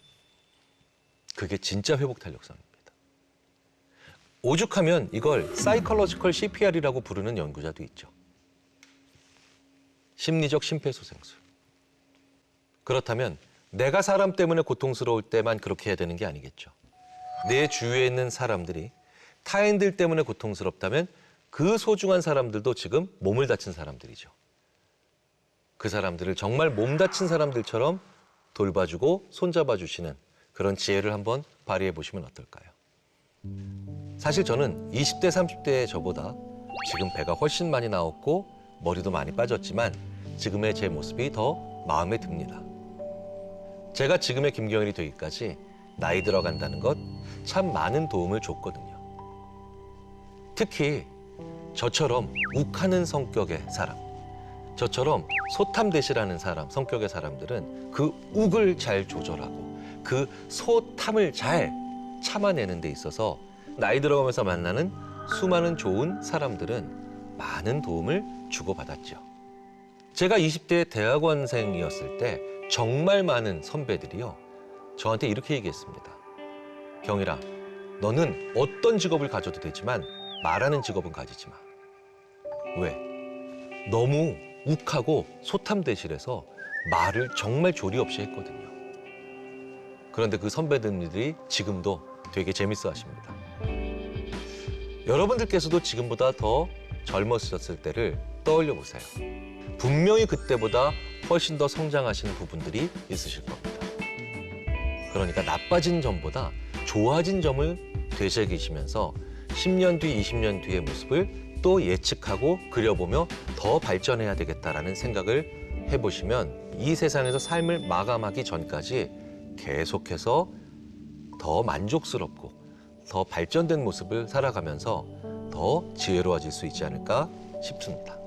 그게 진짜 회복 탄력성입니다. 오죽하면 이걸 사이컬로지컬 CPR이라고 부르는 연구자도 있죠. 심리적 심폐소생술. 그렇다면 내가 사람 때문에 고통스러울 때만 그렇게 해야 되는 게 아니겠죠. 내 주위에 있는 사람들이 타인들 때문에 고통스럽다면 그 소중한 사람들도 지금 몸을 다친 사람들이죠. 그 사람들을 정말 몸 다친 사람들처럼 돌봐주고 손잡아 주시는 그런 지혜를 한번 발휘해 보시면 어떨까요? 사실 저는 20대, 30대의 저보다 지금 배가 훨씬 많이 나왔고 머리도 많이 빠졌지만 지금의 제 모습이 더 마음에 듭니다. 제가 지금의 김경일이 되기까지 나이 들어간다는 것 참 많은 도움을 줬거든요. 특히 저처럼 욱하는 성격의 사람, 저처럼 소탐대실하는 사람, 성격의 사람들은 그 욱을 잘 조절하고 그 소탐을 잘 참아내는 데 있어서 나이 들어가면서 만나는 수많은 좋은 사람들은 많은 도움을 주고받았죠. 제가 20대 대학원생이었을 때 정말 많은 선배들이요, 저한테 이렇게 얘기했습니다. 경일아, 너는 어떤 직업을 가져도 되지만 말하는 직업은 가지지 마. 왜? 너무 욱하고 소탐대실해서 말을 정말 조리 없이 했거든요. 그런데 그 선배들이 지금도 되게 재밌어 하십니다. 여러분들께서도 지금보다 더 젊었을 때를 떠올려 보세요. 분명히 그때보다 훨씬 더 성장하신 부분들이 있으실 겁니다. 그러니까 나빠진 점보다 좋아진 점을 되새기시면서 10년 뒤, 20년 뒤의 모습을 또 예측하고 그려보며 더 발전해야 되겠다라는 생각을 해보시면 이 세상에서 삶을 마감하기 전까지 계속해서 더 만족스럽고 더 발전된 모습을 살아가면서 더 지혜로워질 수 있지 않을까 싶습니다.